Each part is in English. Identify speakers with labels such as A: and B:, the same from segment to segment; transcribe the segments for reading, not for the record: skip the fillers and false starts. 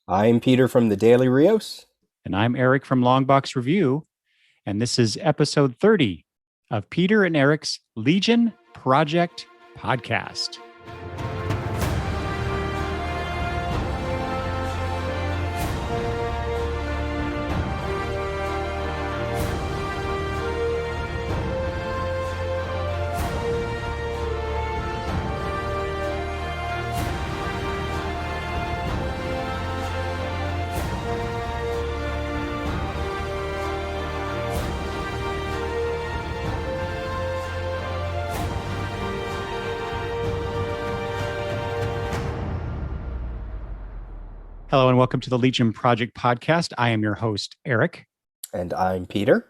A: I'm Peter from the Daily Rios.
B: And I'm Eric from Longbox Review. And this is episode 30 of Peter and Eric's Legion Project podcast. Hello and welcome to the Legion Project podcast. I am your host, Eric.
A: And I'm Peter.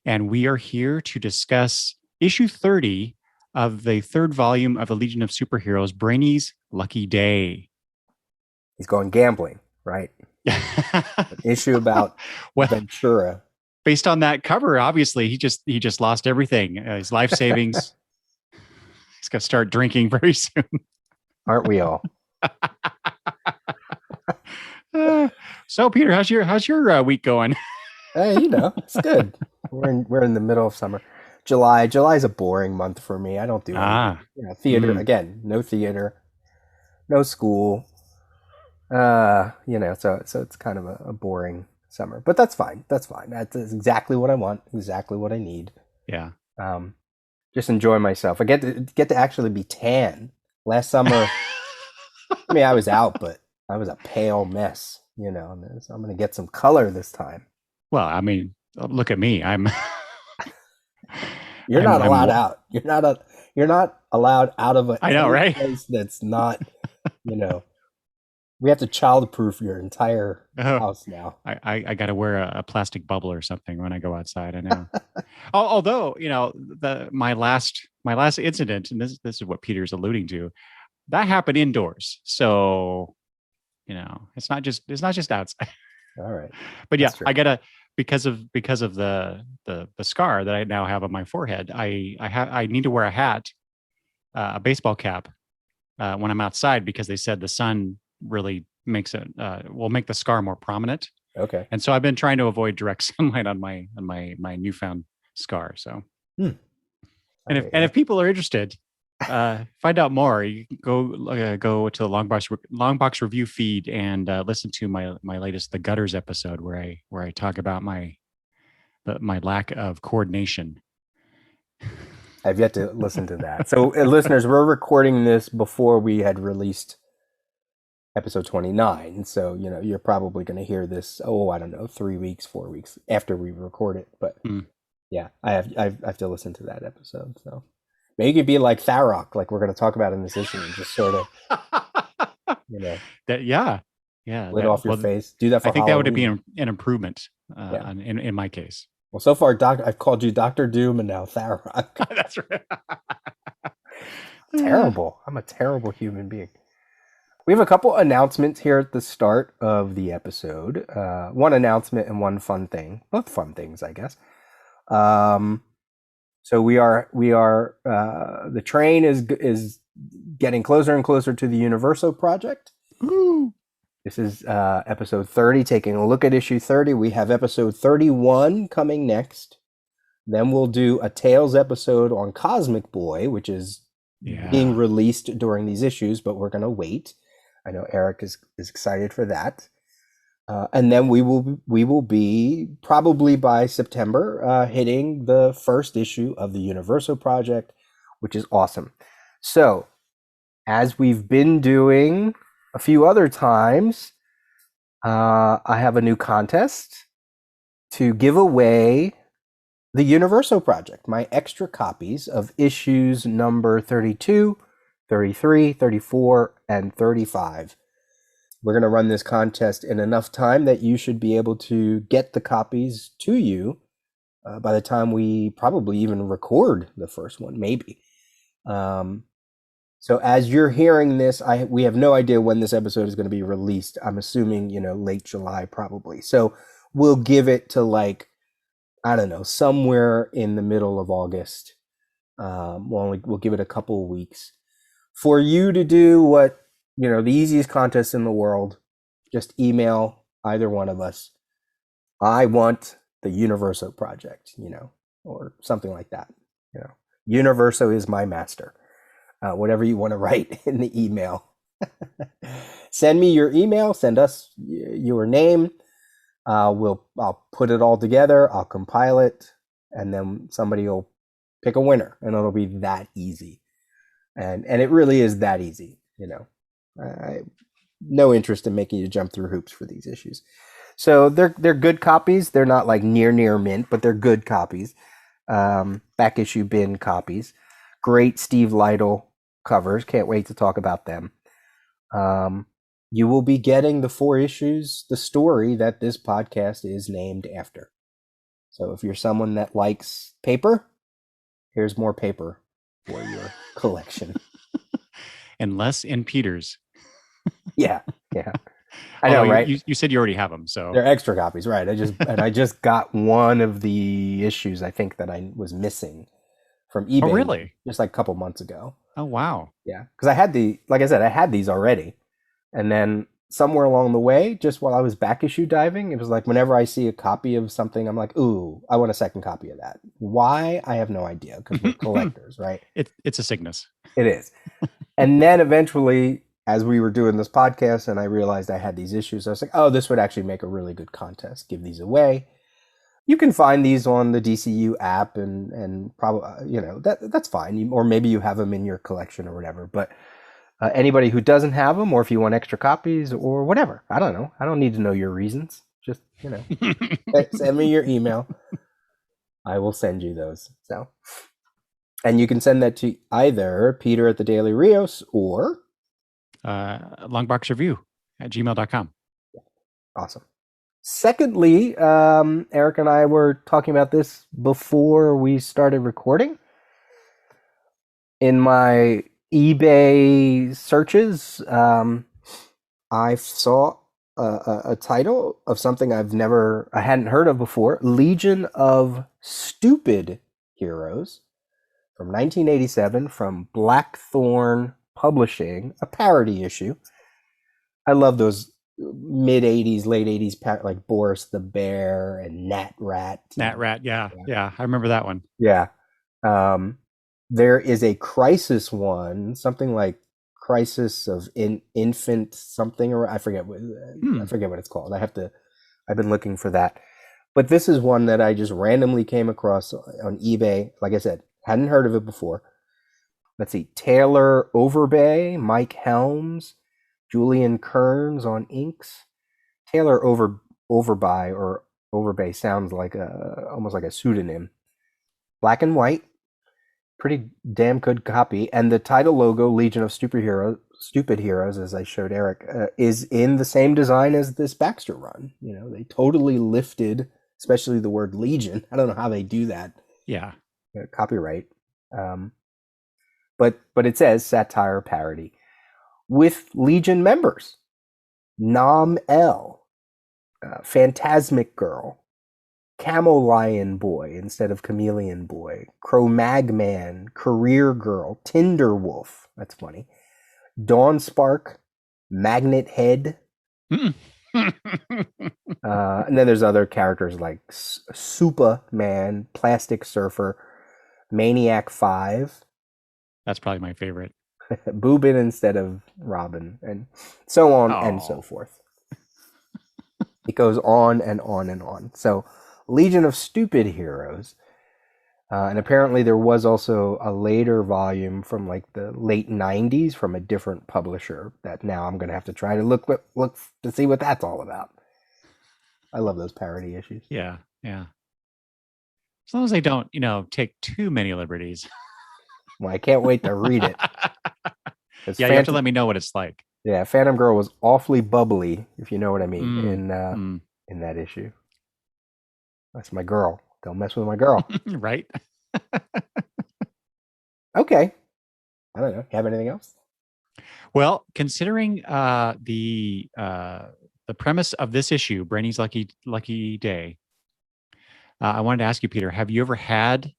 B: And we are here to discuss issue 30 of the third volume of the Legion of Superheroes, Brainy's Lucky Day.
A: He's going gambling, right? An issue about Ventura.
B: Based on that cover, obviously, he just lost everything. His life savings. He's going to start drinking very soon.
A: Aren't we all?
B: So Peter, how's your week going?
A: Hey, it's good. We're in the middle of summer. July's a boring month for me. I don't do anything. Theater again. No theater, no school. So it's kind of a boring summer, but that's fine. That's exactly what I want. Exactly what I need.
B: Yeah.
A: Just enjoy myself. I get to actually be tan. Last summer, I mean, I was out, but I was a pale mess, so I'm going to get some color this time.
B: Well, I mean, look at me.
A: You're not allowed out. You're not allowed out of
B: I know, right?
A: Place that's not, we have to childproof your entire house now.
B: I got to wear a plastic bubble or something when I go outside. I know. Although, my last incident, and this is what Peter's alluding to, that happened indoors. So, it's not just outside.
A: All right.
B: But yeah, I gotta, because of the scar that I now have on my forehead, I need to wear a hat, a baseball cap, when I'm outside, because they said the sun really makes it will make the scar more prominent.
A: Okay.
B: And so I've been trying to avoid direct sunlight on my newfound scar. So, and if people are interested, find out more, you can go to the Longbox Review feed and listen to my latest The Gutters episode where I talk about my lack of coordination.
A: I've yet to listen to that. So listeners, we're recording this before we had released episode 29. So, you're probably going to hear this, I don't know, 3 weeks, 4 weeks after we record it. But yeah, I have to listen to that episode. So maybe you could be like Tharok, like we're going to talk about in this issue, and just sort of,
B: that, yeah,
A: lid off your face. Do that for
B: I think
A: Halloween.
B: That would be an improvement in my case.
A: Well, so far, I've called you Dr. Doom and now Tharok.
B: That's right.
A: Terrible. I'm a terrible human being. We have a couple announcements here at the start of the episode. One announcement and one fun thing. Both fun things, I guess. So we are the train is getting closer and closer to the Universo project.
B: Ooh.
A: This is episode 30, taking a look at issue 30. We have episode 31 coming next. Then we'll do a Tales episode on Cosmic Boy, which is being released during these issues, but we're going to wait. I know Eric is excited for that. And then we will be probably by September hitting the first issue of the Universo project, which is awesome. So, as we've been doing a few other times, I have a new contest to give away the Universo project, my extra copies of issues number 32, 33, 34, and 35. We're going to run this contest in enough time that you should be able to get the copies to you by the time we probably even record the first one, maybe. So as you're hearing this, we have no idea when this episode is going to be released. I'm assuming, late July probably. So we'll give it to I don't know, somewhere in the middle of August. We'll give it a couple of weeks for you to do what, the easiest contest in the world. just email either one of us. I want the Universo project, or something like that. Universo is my master. Whatever you want to write in the email. Send me your email. Send us your name. I'll put it all together. I'll compile it, and then somebody will pick a winner, and it'll be that easy. And it really is that easy. No interest in making you jump through hoops for these issues. So they're good copies. They're not like near mint, but they're good copies. Back issue bin copies. Great Steve Lytle covers. Can't wait to talk about them. You will be getting the 4 issues, the story that this podcast is named after. So if you're someone that likes paper, here's more paper for your collection.
B: And less in Peter's.
A: Yeah. I know, right?
B: You said you already have them, so
A: they're extra copies, right? I just got one of the issues I think that I was missing from eBay.
B: Oh, really?
A: Just like a couple months ago.
B: Oh, wow.
A: Yeah, because I had I had these already, and then somewhere along the way, just while I was back issue diving, it was like whenever I see a copy of something, I'm like, ooh, I want a second copy of that. Why? I have no idea, because we're collectors, right?
B: It's a sickness.
A: It is. And then eventually, as we were doing this podcast and I realized I had these issues, I was like, oh, this would actually make a really good contest. Give these away. You can find these on the DCU app and probably, that's fine. Or maybe you have them in your collection or whatever. But anybody who doesn't have them, or if you want extra copies or whatever, I don't know. I don't need to know your reasons. Just, send me your email. I will send you those. So, and you can send that to either Peter at the Daily Rios or
B: longboxreview@gmail.com.
A: Awesome. Secondly, Eric and I were talking about this before we started recording. In my eBay searches, I saw a title of something I hadn't heard of before: Legion of Stupid Heroes, from 1987, from Blackthorn Publishing, a parody issue. I love those mid 80s, late 80s, like Boris the Bear and Nat Rat.
B: Yeah. I remember that one.
A: Yeah. There is a Crisis one, something like Crisis of Infant something, or I forget what it's called. I've been looking for that. But this is one that I just randomly came across on eBay. Like I said, hadn't heard of it before. Let's see. Taylor Overbay, Mike Helms, Julian Kearns on inks. Taylor Overbay or Overbay sounds like almost like a pseudonym. Black and white, pretty damn good copy. And the title logo, Legion of Stupid Heroes, as I showed Eric, is in the same design as this Baxter run. They totally lifted, especially the word Legion. I don't know how they do that.
B: Yeah.
A: Copyright. But it says satire parody. With Legion members: Nam L, Phantasmic Girl, Camo Lion Boy instead of Chameleon Boy, Cro-Mag Man, Career Girl, Tinder Wolf, that's funny, Dawn Spark, Magnet Head, and then there's other characters like Superman, Plastic Surfer, Maniac 5.
B: That's probably my favorite.
A: Boobin instead of Robin, and so on and so forth. It goes on and on and on. So, Legion of Stupid Heroes. And apparently there was also a later volume from like the late 90s from a different publisher that now I'm going to have to try to look to see what that's all about. I love those parody issues.
B: Yeah. As long as they don't, take too many liberties.
A: Well, I can't wait to read it.
B: You have to let me know what it's like.
A: Yeah, Phantom Girl was awfully bubbly, if you know what I mean, in that issue. That's my girl. Don't mess with my girl.
B: Right?
A: Okay. I don't know. You have anything else?
B: Well, considering the premise of this issue, Brady's Lucky Day, I wanted to ask you, Peter, have you ever had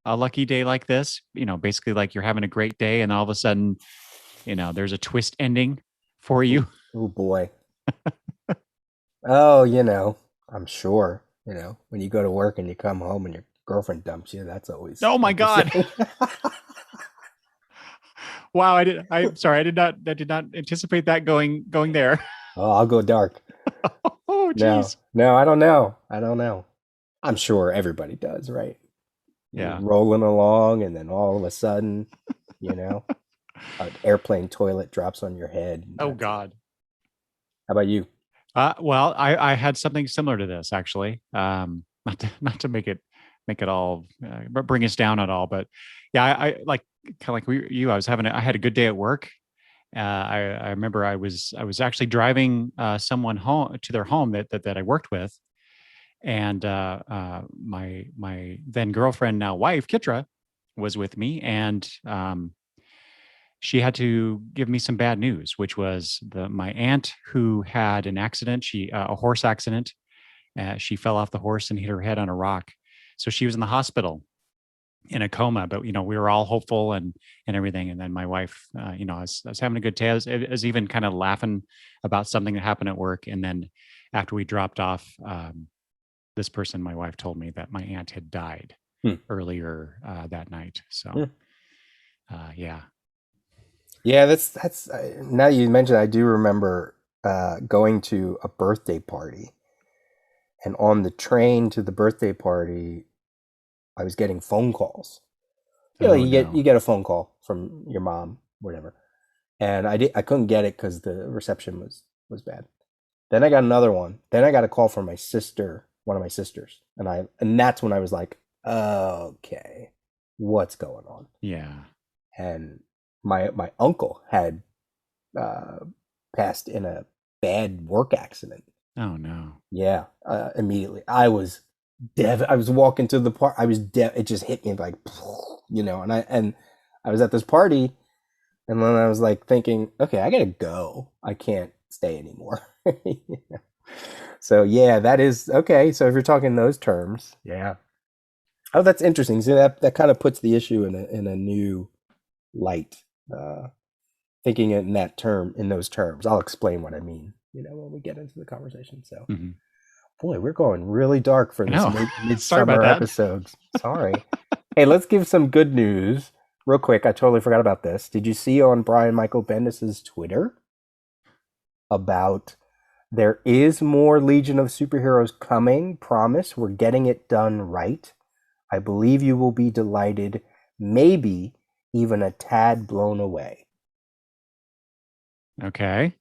B: a lucky day like this? Basically like you're having a great day and all of a sudden, there's a twist ending for you.
A: Oh boy. Oh, I'm sure, when you go to work and you come home and your girlfriend dumps you, that's always
B: Oh my God.
A: interesting.
B: Wow. I'm sorry. I did not anticipate that going there.
A: Oh, I'll go dark.
B: Oh,
A: No,
B: geez.
A: no, I don't know. I don't know. I'm sure everybody does, right? You're
B: Yeah.
A: rolling along, and then all of a sudden, you know, an airplane toilet drops on your head. And
B: Oh
A: that's it.
B: God.
A: How about you?
B: Well, I had something similar to this actually. Not to make it all bring us down at all, but yeah, I like kind of like you. I had a good day at work. I remember I was actually driving someone home to their home that I worked with, and my then girlfriend, now wife, Kitra, was with me, and she had to give me some bad news, which was my aunt who had an accident, a horse accident. She fell off the horse and hit her head on a rock, so she was in the hospital in a coma. But we were all hopeful and everything. And then my wife, I was having a good day. I was even kind of laughing about something that happened at work. And then after we dropped off, this person, my wife, told me that my aunt had died
A: Hmm.
B: earlier that night. So, yeah.
A: Yeah, that's now you mentioned, I do remember going to a birthday party, and on the train to the birthday party, I was getting phone calls.
B: Oh
A: You
B: no.
A: get a phone call from your mom, whatever, and I couldn't get it because the reception was bad. Then I got another one. Then I got a call from my sister, one of my sisters, and that's when I was like, okay, what's going on?
B: Yeah.
A: And my uncle had uh, passed in a bad work accident.
B: Oh no.
A: Yeah, immediately I was walking to the park. It just hit me like, and I was at this party, and then I was like thinking, okay, I gotta go. I can't stay anymore. So yeah, that is okay. So if you're talking those terms, yeah. Oh, that's interesting. So that kind of puts the issue in a new light. Thinking in those terms. I'll explain what I mean, when we get into the conversation. So,
B: Mm-hmm.
A: boy, we're going really dark for
B: I
A: this
B: know. Sorry about
A: midsummer
B: that.
A: episodes. Sorry. Hey, let's give some good news real quick. I totally forgot about this. Did you see on Brian Michael Bendis's Twitter about there is more Legion of Superheroes coming? Promise, we're getting it done right. I believe you will be delighted, maybe even a tad blown away.
B: Okay.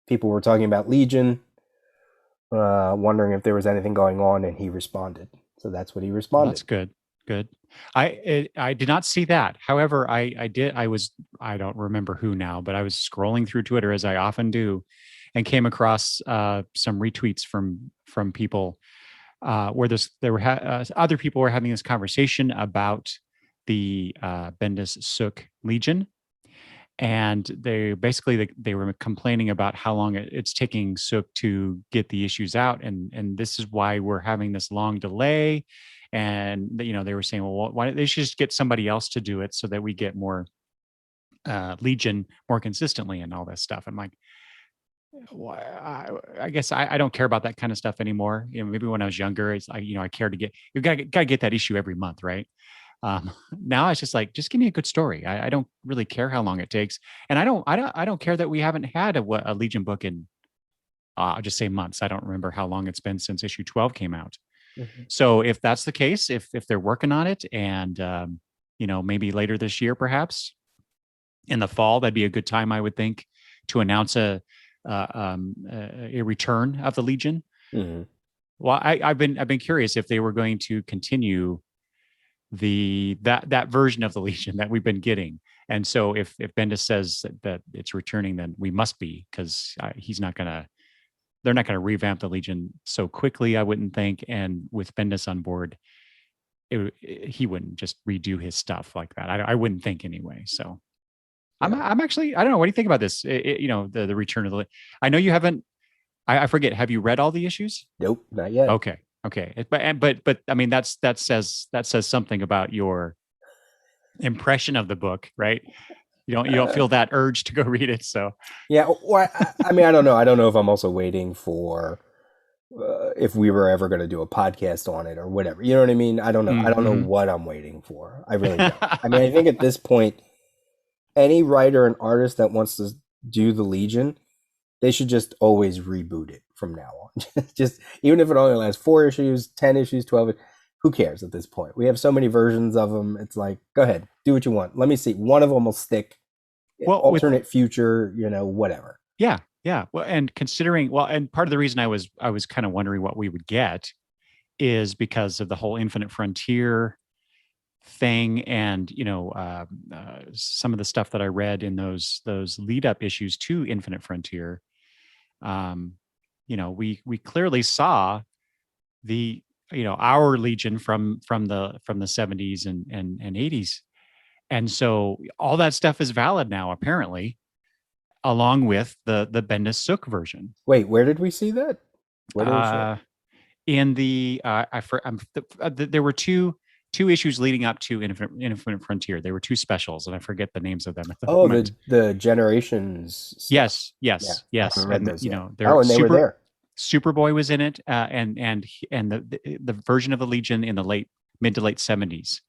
A: People were talking about Legion, wondering if there was anything going on, and he responded. So that's what he
B: Well,
A: responded.
B: that's good. Good. I did not see that. However, I did. I don't remember who now, but I was scrolling through Twitter as I often do, and came across some retweets from people where other people were having this conversation about the Bendis Sook Legion, and they were complaining about how long it's taking Sook to get the issues out, and this is why we're having this long delay. And they were saying, well, why don't they should just get somebody else to do it so that we get more Legion more consistently and all this stuff. I'm like, well, I guess I don't care about that kind of stuff anymore. Maybe when I was younger, it's I care to get you gotta get that issue every month, right? Now it's just like, just give me a good story. I don't really care how long it takes, and I don't care that we haven't had a Legion book in I'll just say months. I don't remember how long it's been since issue 12 came out.
A: Mm-hmm.
B: So if that's the case, if they're working on it, and maybe later this year, perhaps in the fall, that'd be a good time, I would think, to announce a return of the Legion.
A: Mm-hmm.
B: Well, I've been curious if they were going to continue that version of the Legion that we've been getting. And so if Bendis says that it's returning, then we must be, because they're not gonna revamp the Legion so quickly, I wouldn't think. And with Bendis on board, he wouldn't just redo his stuff like that. I wouldn't think anyway. So
A: Yeah.
B: I'm actually, I don't know. What do you think about this? The return of the. I know you haven't. I forget. Have you read all the issues?
A: Nope, not yet.
B: Okay. Okay. But I mean, that says something about your impression of the book, right? You don't feel that urge to go read it. So
A: yeah, well, I mean, I don't know. I don't know if I'm also waiting for if we were ever going to do a podcast on it or whatever. You know what I mean? I don't know. I don't know what I'm waiting for. I really don't. I mean, I think at this point, any writer and artist that wants to do the Legion, they should just always reboot it from now on. Just even if it only lasts 4 issues, 10 issues, 12, who cares at this point? We have so many versions of them. It's like, go ahead, do what you want. Let me see. One of them will stick. Well, alternate future, whatever.
B: Yeah. Yeah. Well, and considering, and part of the reason I was kind of wondering what we would get is because of the whole Infinite Frontier thing, and some of the stuff that I read in those lead up issues to Infinite Frontier. We clearly saw the our Legion from the 70s and 80s, and so all that stuff is valid now apparently, along with the Bendis Sook version.
A: Wait, where did we see that?
B: Where did we see it? In the there were two issues leading up to Infinite Frontier. There were two specials, and I forget the names of them at the moment.
A: The Generations stuff.
B: Yes.
A: And
B: those,
A: and they were there.
B: Superboy was in it, and the version of the Legion in the mid to late 70s,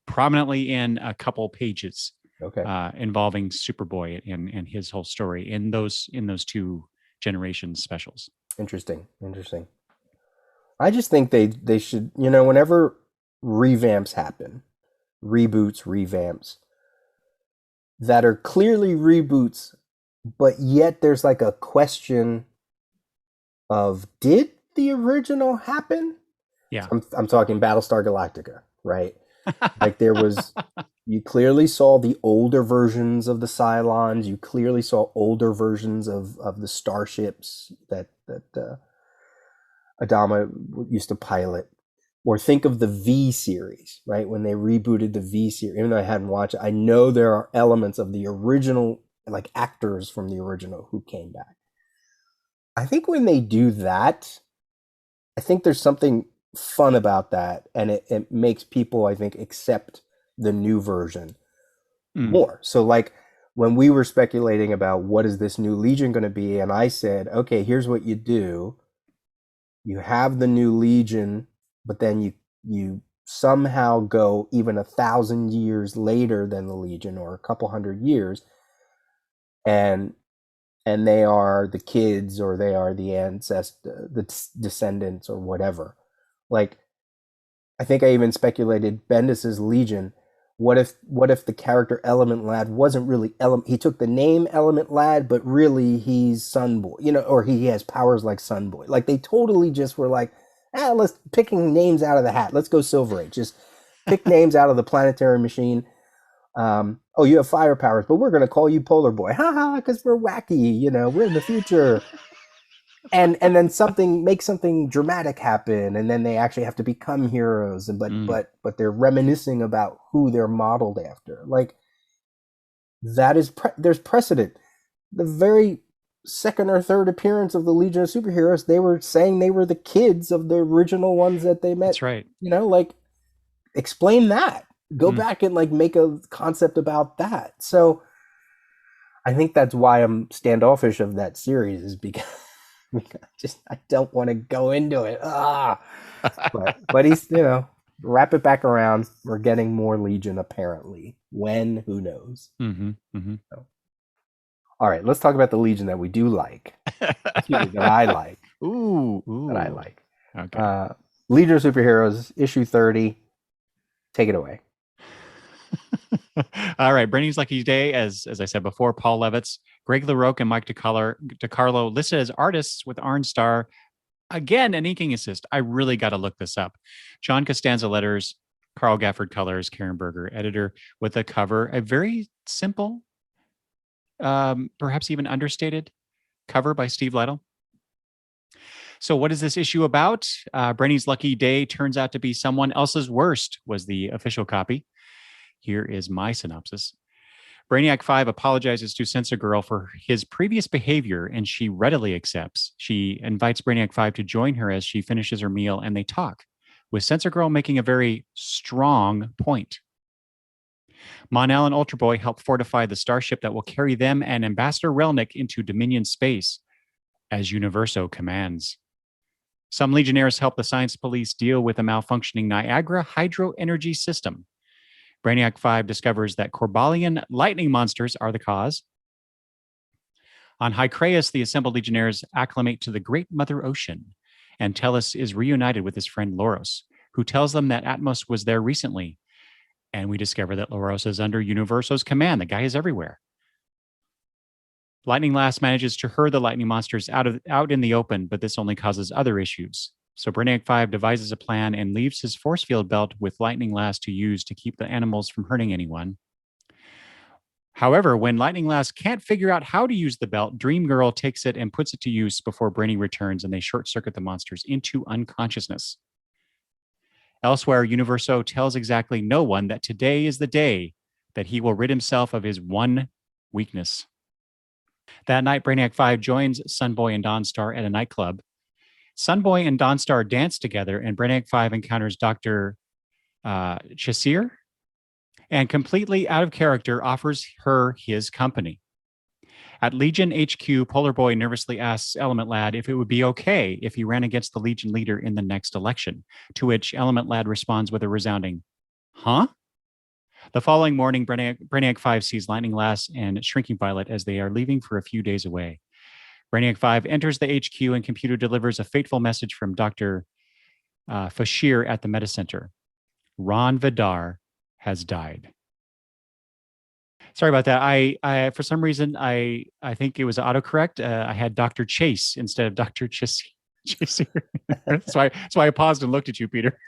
B: prominently in a couple pages.
A: Okay.
B: Involving Superboy and his whole story in those two Generations specials.
A: Interesting. I just think they should, whenever revamps happen, reboots, revamps, that are clearly reboots, but yet there's like a question of, did the original happen?
B: Yeah.
A: I'm talking Battlestar Galactica, right? Like there was, you clearly saw the older versions of the Cylons. You clearly saw older versions of the starships that Adama used to pilot. Or think of the V series, right? When they rebooted the V series, even though I hadn't watched it, I know there are elements of the original, like actors from the original who came back. I think when they do that, I think there's something fun about that, and it makes people, I think, accept the new version more. So like when we were speculating about what is this new Legion going to be, and I said, okay, here's what you do. You have the new Legion, but then you somehow go even 1,000 years later than the Legion, or a couple hundred years, and they are the kids, or they are the ancestor, the descendants, or whatever. Like, I think I even speculated Bendis's Legion. What if the character Element Lad wasn't really Element? He took the name Element Lad, but really he's Sunboy, or he has powers like Sunboy. Like they totally just were like, let's picking names out of the hat. Let's go Silver Age. Just pick names out of the planetary machine. You have fire powers, but we're gonna call you Polar Boy, haha, because we're wacky. We're in the future. and then make something dramatic happen, and then they actually have to become heroes, but they're reminiscing about who they're modeled after. Like that is there's precedent. The very second or third appearance of the Legion of Superheroes, they were saying they were the kids of the original ones that they met.
B: That's right.
A: Like explain that. Go back and like make a concept about that. So I think that's why I'm standoffish of that series, is because I don't want to go into it. But he's, wrap it back around. We're getting more Legion apparently. When? Who knows? So, all right, let's talk about the Legion that we do like. That I like.
B: Ooh.
A: That I like.
B: Okay.
A: Legion of Superheroes, issue 30. Take it away.
B: All right, Brady's Lucky Day, as I said before, Paul Levitz, Greg LaRocque, and Mike DiCarlo listed as artists with Orange Star. Again, an inking assist. I really got to look this up. John Costanza letters, Carl Gafford colors, Karen Berger editor, with a cover, a very simple, perhaps even understated cover by Steve Lytle. So what is this issue about? Brady's Lucky Day turns out to be someone else's worst, was the official copy. Here is my synopsis. Brainiac 5 apologizes to Sensor Girl for his previous behavior, and she readily accepts. She invites Brainiac 5 to join her as she finishes her meal, and they talk, with Sensor Girl making a very strong point. Mon-El and Ultra Boy help fortify the starship that will carry them and Ambassador Relnick into Dominion space, as Universo commands. Some Legionnaires help the Science Police deal with a malfunctioning Niagara hydro energy system. Brainiac 5 discovers that Corbalian lightning monsters are the cause. On Hycreus, the assembled Legionnaires acclimate to the Great Mother Ocean, and Tellus is reunited with his friend Loros, who tells them that Atmos was there recently. And we discover that Loros is under Universo's command. The guy is everywhere. Lightning Lass manages to herd the lightning monsters out in the open, but this only causes other issues. So Brainiac 5 devises a plan and leaves his force field belt with Lightning Lass to use to keep the animals from hurting anyone. However, when Lightning Lass can't figure out how to use the belt, Dream Girl takes it and puts it to use before Brainy returns, and they short-circuit the monsters into unconsciousness. Elsewhere, Universo tells exactly no one that today is the day that he will rid himself of his one weakness. That night, Brainiac 5 joins Sunboy and Dawnstar at a nightclub. Sunboy and Dawnstar dance together, and Brainiac 5 encounters Dr. Chassir, and completely out of character offers her his company. At Legion HQ, Polar Boy nervously asks Element Lad if it would be okay if he ran against the Legion leader in the next election, to which Element Lad responds with a resounding, huh? The following morning, Brainiac 5 sees Lightning Lass and Shrinking Violet as they are leaving for a few days away. Brainiac 5 enters the HQ and computer delivers a fateful message from Dr. Fashir at the Metacenter. Ron Vidar has died. Sorry about that. I for some reason I think it was autocorrect. I had Dr. Chase instead of Dr. Chase. That's why I paused and looked at you, Peter.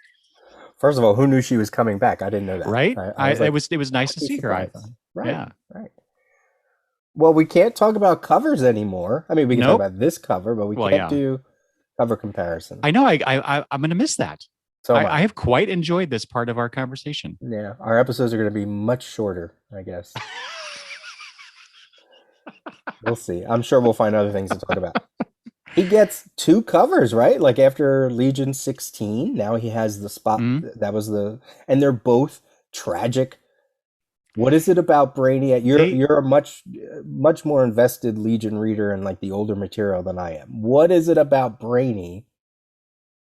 A: First of all, who knew she was coming back? I didn't know that.
B: Right? It was nice to see her. I thought.
A: Right.
B: Yeah.
A: Right. Well, we can't talk about covers anymore. I mean, we can talk about this cover, but we can't do cover comparison.
B: I know. I'm going to miss that.
A: So
B: I have quite enjoyed this part of our conversation.
A: Yeah, our episodes are going to be much shorter, I guess. We'll see. I'm sure we'll find other things to talk about. He gets 2 covers, right? Like after Legion 16, now he has the spot. Mm-hmm. That was and they're both tragic. What is it about Brainiac? You're a much more invested Legion reader and like the older material than I am. What is it about Brainy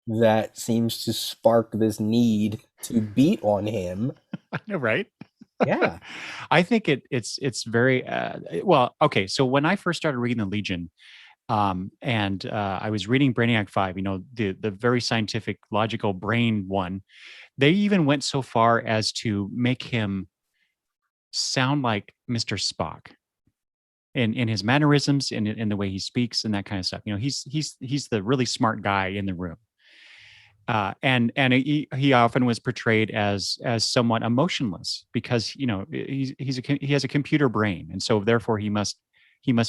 A: that seems to spark this need to beat on him?
B: I know, right?
A: Yeah.
B: I think it's very well. Okay, so when I first started reading the Legion, and I was reading Brainiac 5, the very scientific, logical brain one. They even went so far as to make him sound like Mr. Spock in his mannerisms, in the way he speaks, and that kind of stuff. He's the really smart guy in the room. And he often was portrayed as somewhat emotionless because he has a computer brain, and so therefore he must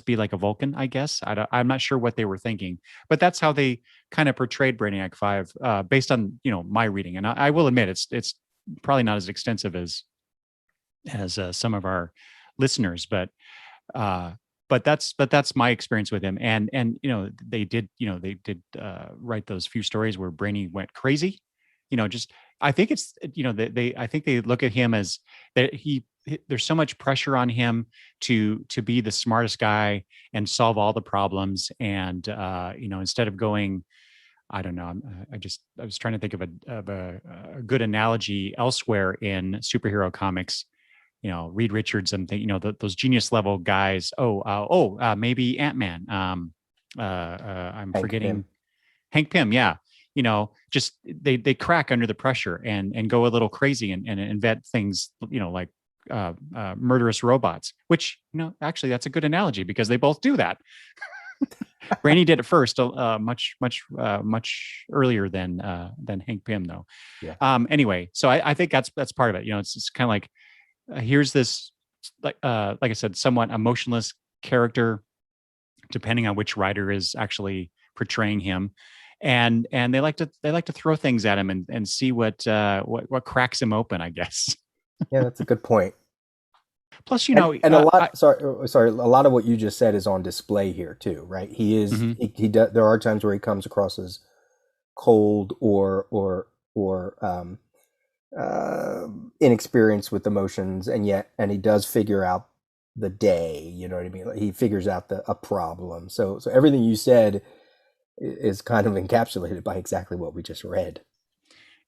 B: be like a Vulcan, I guess. I'm not sure what they were thinking, but that's how they kind of portrayed Brainiac 5 based on my reading. And I will admit it's probably not as extensive as some of our listeners, but that's my experience with him. And they did write those few stories where Brainy went crazy. I think it's I think they look at him as that there's so much pressure on him to be the smartest guy and solve all the problems. And instead of going, I don't know, I was trying to think of a good analogy elsewhere in superhero comics. Reed Richards and those genius level guys. Maybe Ant-Man. I'm forgetting Hank Pym. Yeah. Just they crack under the pressure and go a little crazy and invent things, like murderous robots, which, actually that's a good analogy because they both do that. Brainy did it first, much earlier than Hank Pym though. Yeah. Anyway, so I think that's part of it. It's kind of like, here's this, like I said, somewhat emotionless character, depending on which writer is actually portraying him, and they like to throw things at him and see what cracks him open, I guess.
A: Yeah, that's a good point.
B: Plus,
A: and a lot. Sorry, a lot of what you just said is on display here too, right? He is. Mm-hmm. He does. There are times where he comes across as cold or inexperienced with emotions, and he does figure out the day. You know what I mean? Like, he figures out a problem. So everything you said is kind of encapsulated by exactly what we just read.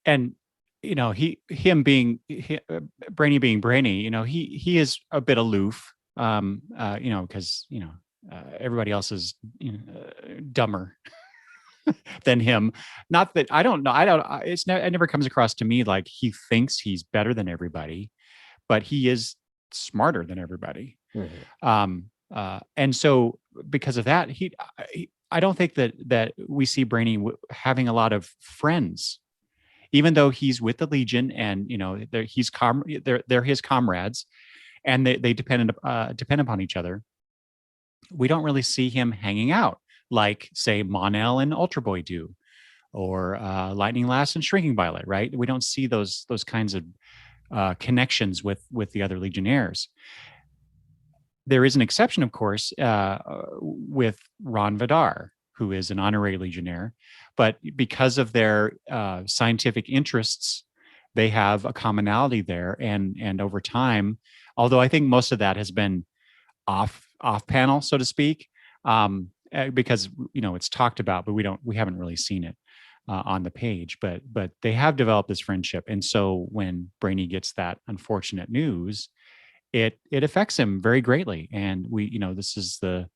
B: And Brainy being Brainy, he is a bit aloof, because everybody else is dumber than him. Not that I don't know. It never comes across to me like he thinks he's better than everybody, but he is smarter than everybody. And so because of that, I don't think that we see Brainy having a lot of friends, even though he's with the Legion and they're his comrades, and they depend upon each other. We don't really see him hanging out like, say, Mon-El and Ultra Boy do, or Lightning Lass and Shrinking Violet, right? We don't see those kinds of connections with the other Legionnaires. There is an exception, of course, with Ron Vidar, who is an honorary Legionnaire, but because of their scientific interests, they have a commonality there, and over time, although I think most of that has been off panel, so to speak, because it's talked about, but we haven't really seen it on the page. But they have developed this friendship, and so when Brainy gets that unfortunate news, it affects him very greatly. And this is the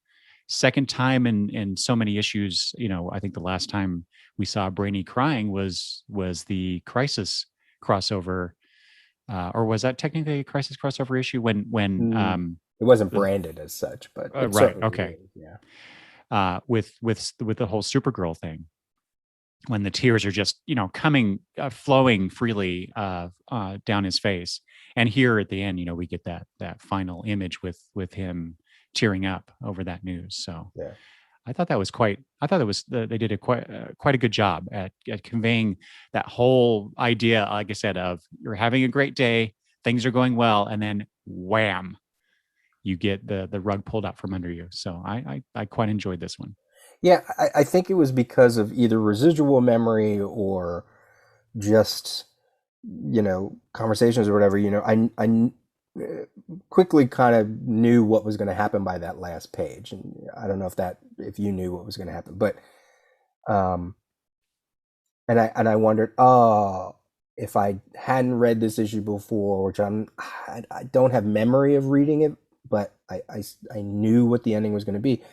B: second time in so many issues. I think the last time we saw Brainy crying was the Crisis crossover, or was that technically a Crisis crossover issue when
A: it wasn't branded as such, but
B: right, okay,
A: yeah.
B: With the whole Supergirl thing, when the tears are just coming flowing freely down his face, and here at the end we get that final image with him tearing up over that news. So
A: yeah,
B: I thought they did quite a good job at conveying that whole idea, like I said, of you're having a great day, things are going well, and then wham, you get the rug pulled out from under you. So I quite enjoyed this one.
A: Yeah, I think it was because of either residual memory or just conversations or whatever. I quickly kind of knew what was going to happen by that last page, and I don't know if you knew what was going to happen, but and I wondered, if I hadn't read this issue before, which I don't have memory of reading it, but I knew what the ending was going to be,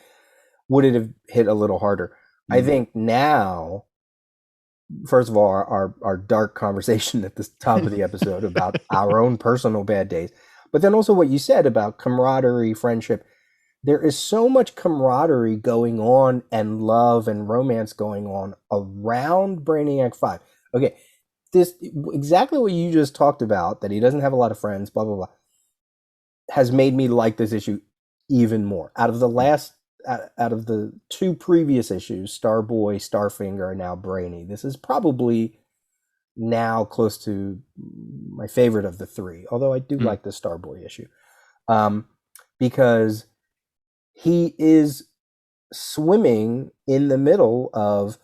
A: would it have hit a little harder? I think now, first of all, our dark conversation at the top of the episode about our own personal bad days, but then also what you said about camaraderie, friendship. There is so much camaraderie going on and love and romance going on around Brainiac 5. Okay, this exactly what you just talked about, that he doesn't have a lot of friends, blah, blah, blah, has made me like this issue even more. Out of the two previous issues, Starboy, Starfinger, and now Brainy, this is probably now close to my favorite of the three, although I do like the Starboy issue, because he is swimming in the middle of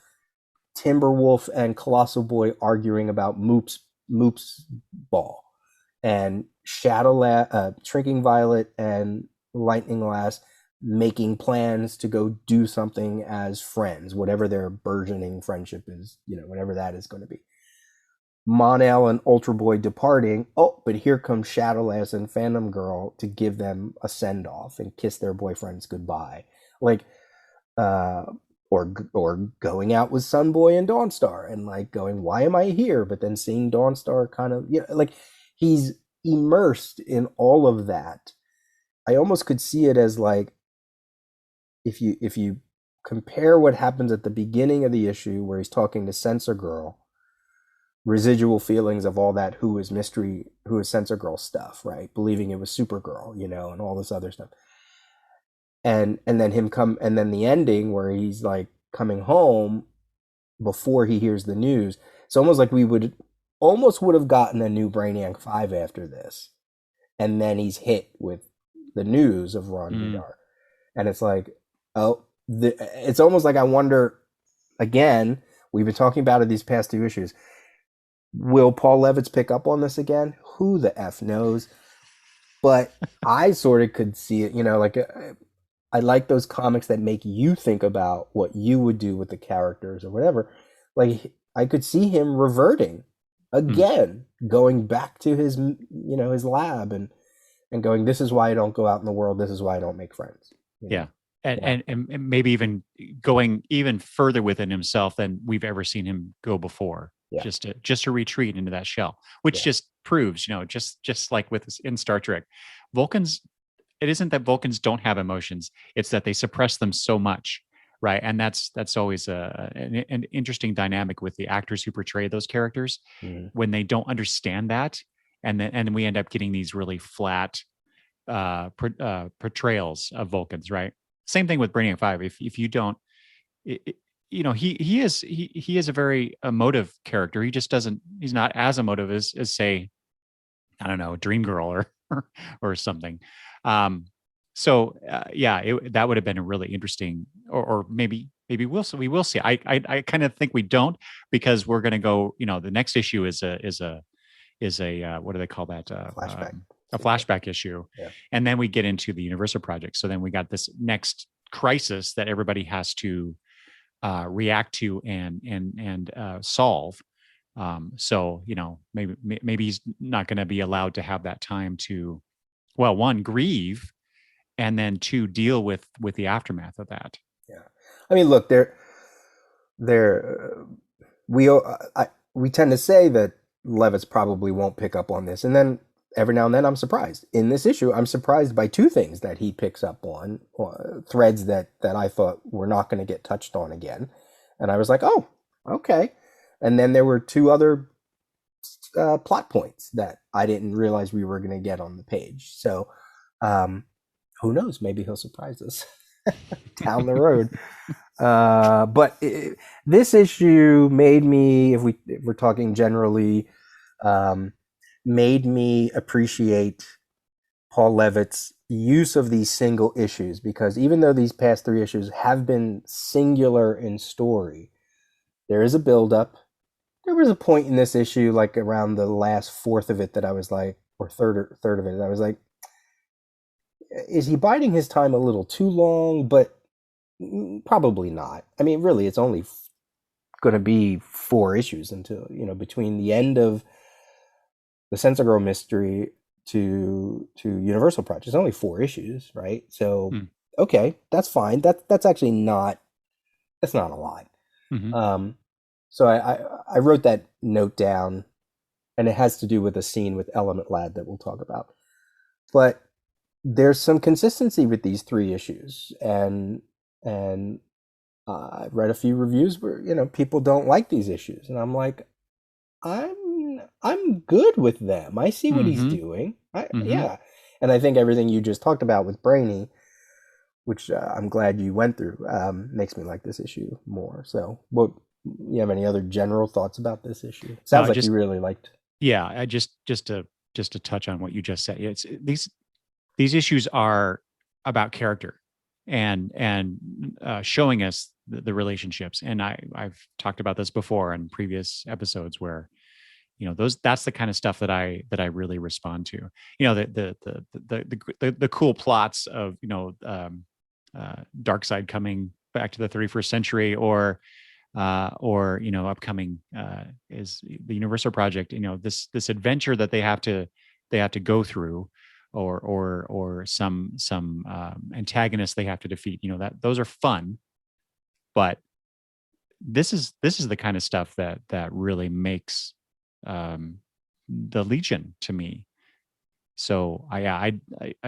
A: Timberwolf and Colossal Boy arguing about Moop's ball, and Shrinking Violet and Lightning Lass making plans to go do something as friends, whatever their burgeoning friendship is, whatever that is going to be. Mon-El and Ultra Boy departing. Oh, but here comes Shadowlass and Phantom Girl to give them a send off and kiss their boyfriends goodbye, like, or going out with Sunboy and Dawnstar and like going, why am I here? But then seeing Dawnstar kind of, like, he's immersed in all of that. I almost could see it as like, if you compare what happens at the beginning of the issue where he's talking to Sensor Girl, residual feelings of all that who is Sensor Girl stuff, right? Believing it was Supergirl, and all this other stuff. And then and then the ending where he's like coming home before he hears the news. It's almost like we would have gotten a new Brainiac 5 after this. And then he's hit with the news of Ron Vidar. And it's like, it's almost like I wonder, again, we've been talking about it these past two issues. Will Paul Levitz pick up on this again? Who the F knows? But I sort of could see it, like I like those comics that make you think about what you would do with the characters or whatever. Like I could see him reverting again, going back to his, his lab and going, this is why I don't go out in the world. This is why I don't make friends.
B: Yeah. And maybe even going even further within himself than we've ever seen him go before. Yeah. Just to retreat into that shell, which just proves, just like with in Star Trek, Vulcans, it isn't that Vulcans don't have emotions, it's that they suppress them so much, right? And that's always an interesting dynamic with the actors who portray those characters when they don't understand that, and we end up getting these really flat portrayals of Vulcans, right? Same thing with Brainiac 5. If you don't, he is a very emotive character. He just doesn't. He's not as emotive as say, I don't know, Dream Girl or something. So that would have been a really interesting, or maybe we will see. I kind of think we don't, because we're going to go. The next issue is a what do they call that?
A: Flashback.
B: A flashback issue. Yeah. And then we get into the Universal Project. So then we got this next crisis that everybody has to react to and solve. So maybe he's not going to be allowed to have that time to, well, one, grieve, and then two, deal with the aftermath of that.
A: Yeah, I mean, look, we tend to say that Levitz probably won't pick up on this, and then every now and then I'm surprised. In this issue, I'm surprised by two things that he picks up on, threads that I thought were not going to get touched on again. And I was like, oh, okay. And then there were two other plot points that I didn't realize we were going to get on the page. So who knows? Maybe he'll surprise us down the road. But this issue made me, if we're talking generally, made me appreciate Paul Levitz's use of these single issues, because even though these past three issues have been singular in story, there is a buildup. There was a point in this issue, like around the last fourth of it, that I was like, or third of it, I was like, is he biding his time a little too long? But probably not. I mean, really, it's only going to be 4 issues until, between the end of the Sensor Girl mystery to Universal Project. It's only 4 issues, right? So okay, that's fine. That's actually not a lot. Mm-hmm. So I wrote that note down, and it has to do with a scene with Element Lad that we'll talk about. But there's some consistency with these 3 issues, and I've read a few reviews where people don't like these issues, and I'm like, I'm good with them. I see what he's doing. Yeah. And I think everything you just talked about with Brainy, which I'm glad you went through, makes me like this issue more. So you have any other general thoughts about this issue? Sounds like you really liked.
B: Yeah. I just to touch on what you just said. It's these issues are about character and showing us the relationships. And I've talked about this before in previous episodes where, that's the kind of stuff that I really respond to. The cool plots of Darkseid coming back to the 31st century, or upcoming is the Universal Project. This adventure that they have to go through, or some antagonists they have to defeat. That those are fun, but this is the kind of stuff that really makes the Legion to me. So I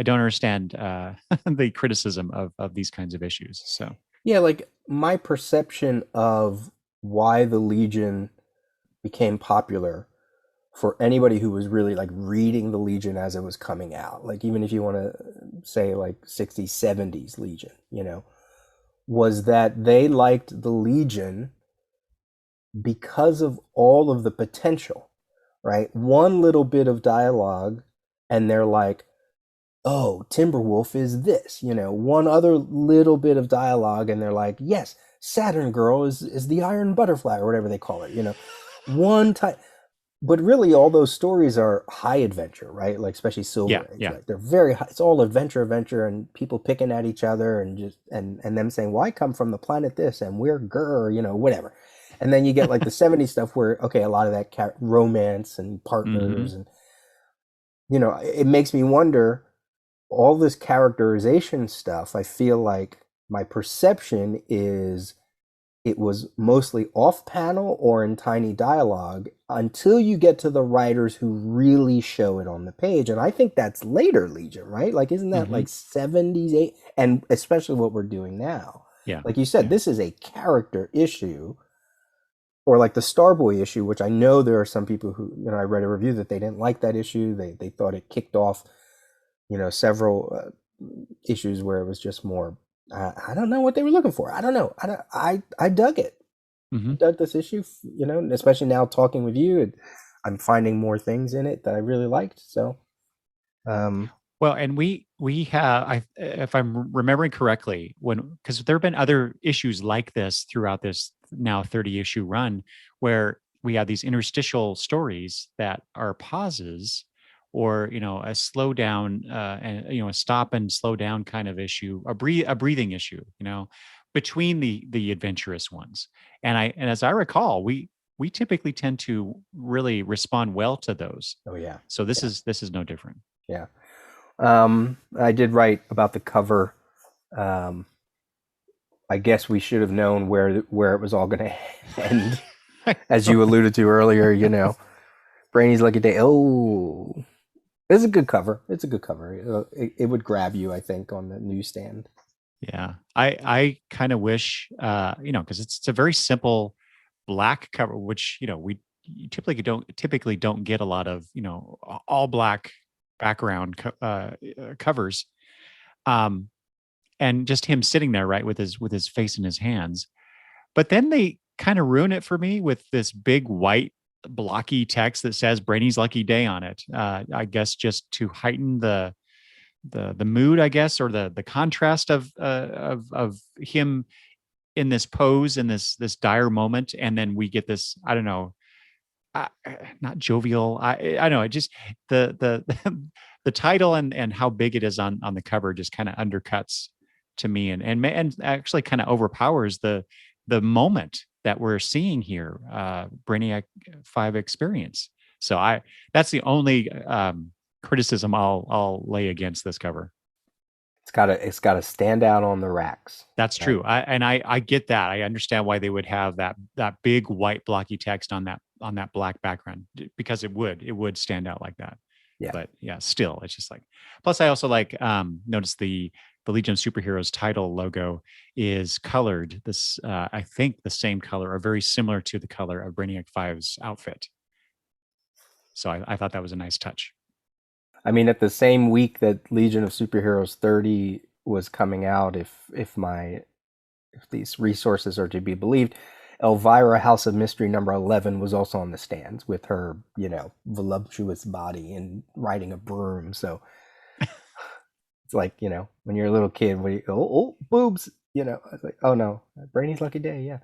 B: don't understand the criticism of these kinds of issues. So
A: yeah, like my perception of why the Legion became popular for anybody who was really like reading the Legion as it was coming out, like even if you want to say like 60s, 70s Legion, was that they liked the Legion because of all of the potential, right? One little bit of dialogue and they're like, oh, Timberwolf is this, one other little bit of dialogue and they're like, yes, Saturn Girl is the Iron Butterfly, or whatever they call it, one time. But really, all those stories are high adventure, right? Like especially
B: Yeah,
A: Silver Age,
B: yeah.
A: right? They're very high. It's all adventure, and people picking at each other, and just and them saying, "Well, I come from the planet this, and we're grr," whatever. And then you get like the '70s stuff where okay, a lot of that romance and
B: Mm-hmm.
A: partners, and it makes me wonder all this characterization stuff. I feel like my perception is it was mostly off panel or in tiny dialogue until you get to the writers who really show it on the page. And I think that's later Legion, right? Like, isn't that
B: Mm-hmm.
A: like 70s, and especially what we're doing now?
B: Yeah,
A: Like you said,
B: yeah.
A: this is a character issue, or like the Starboy issue, which I know there are some people who, I read a review that they didn't like that issue. They thought it kicked off, several issues where it was just more. I don't know what they were looking for. I don't know. I dug it.
B: Mm-hmm.
A: Dug this issue, especially now talking with you, and I'm finding more things in it that I really liked. So,
B: Well, and we have, if I'm remembering correctly, because there have been other issues like this throughout this now 30 issue run, where we have these interstitial stories that are pauses, or a slow down, and a stop and slow down kind of issue, a breathing issue, between the adventurous ones. And as I recall, we typically tend to really respond well to those.
A: oh yeah,
B: So this
A: yeah,
B: is no different.
A: yeah. I did write about the cover. Um, I guess we should have known where it was all going to end, as you alluded to earlier. Brainy's Lucky Day. Oh, it's a good cover. It's a good cover. It would grab you, I think, on the newsstand.
B: Yeah, I kind of wish, because it's a very simple black cover, which we typically don't get a lot of all black background covers, um, and just him sitting there, right, with his face in his hands. But then they kind of ruin it for me with this big white blocky text that says Brainy's Lucky Day on it. I guess just to heighten the mood, I guess, or the contrast of him in this pose in this dire moment, and then we get this, I don't know, uh, not jovial. I know it just the the title and how big it is on the cover just kind of undercuts to me, and actually kind of overpowers the moment that we're seeing here, Brainiac 5 experience. So that's the only criticism I'll lay against this cover.
A: It's got to stand out on the racks.
B: That's
A: Right?
B: true. I get that. I understand why they would have that big white blocky text on that black background, because it would stand out like that.
A: Yeah.
B: But yeah, still, it's just like. Plus, I also like notice the Legion of Superheroes title logo is colored this, I think the same color or very similar to the color of Brainiac 5's outfit. So I thought that was a nice touch.
A: I mean, at the same week that Legion of Superheroes 30 was coming out, if these resources are to be believed, Elvira House of Mystery number 11 was also on the stands with her, voluptuous body and riding a broom. So it's like, when you're a little kid, when you go, oh, boobs, it's like, oh no, Brainy's Lucky Day, yeah.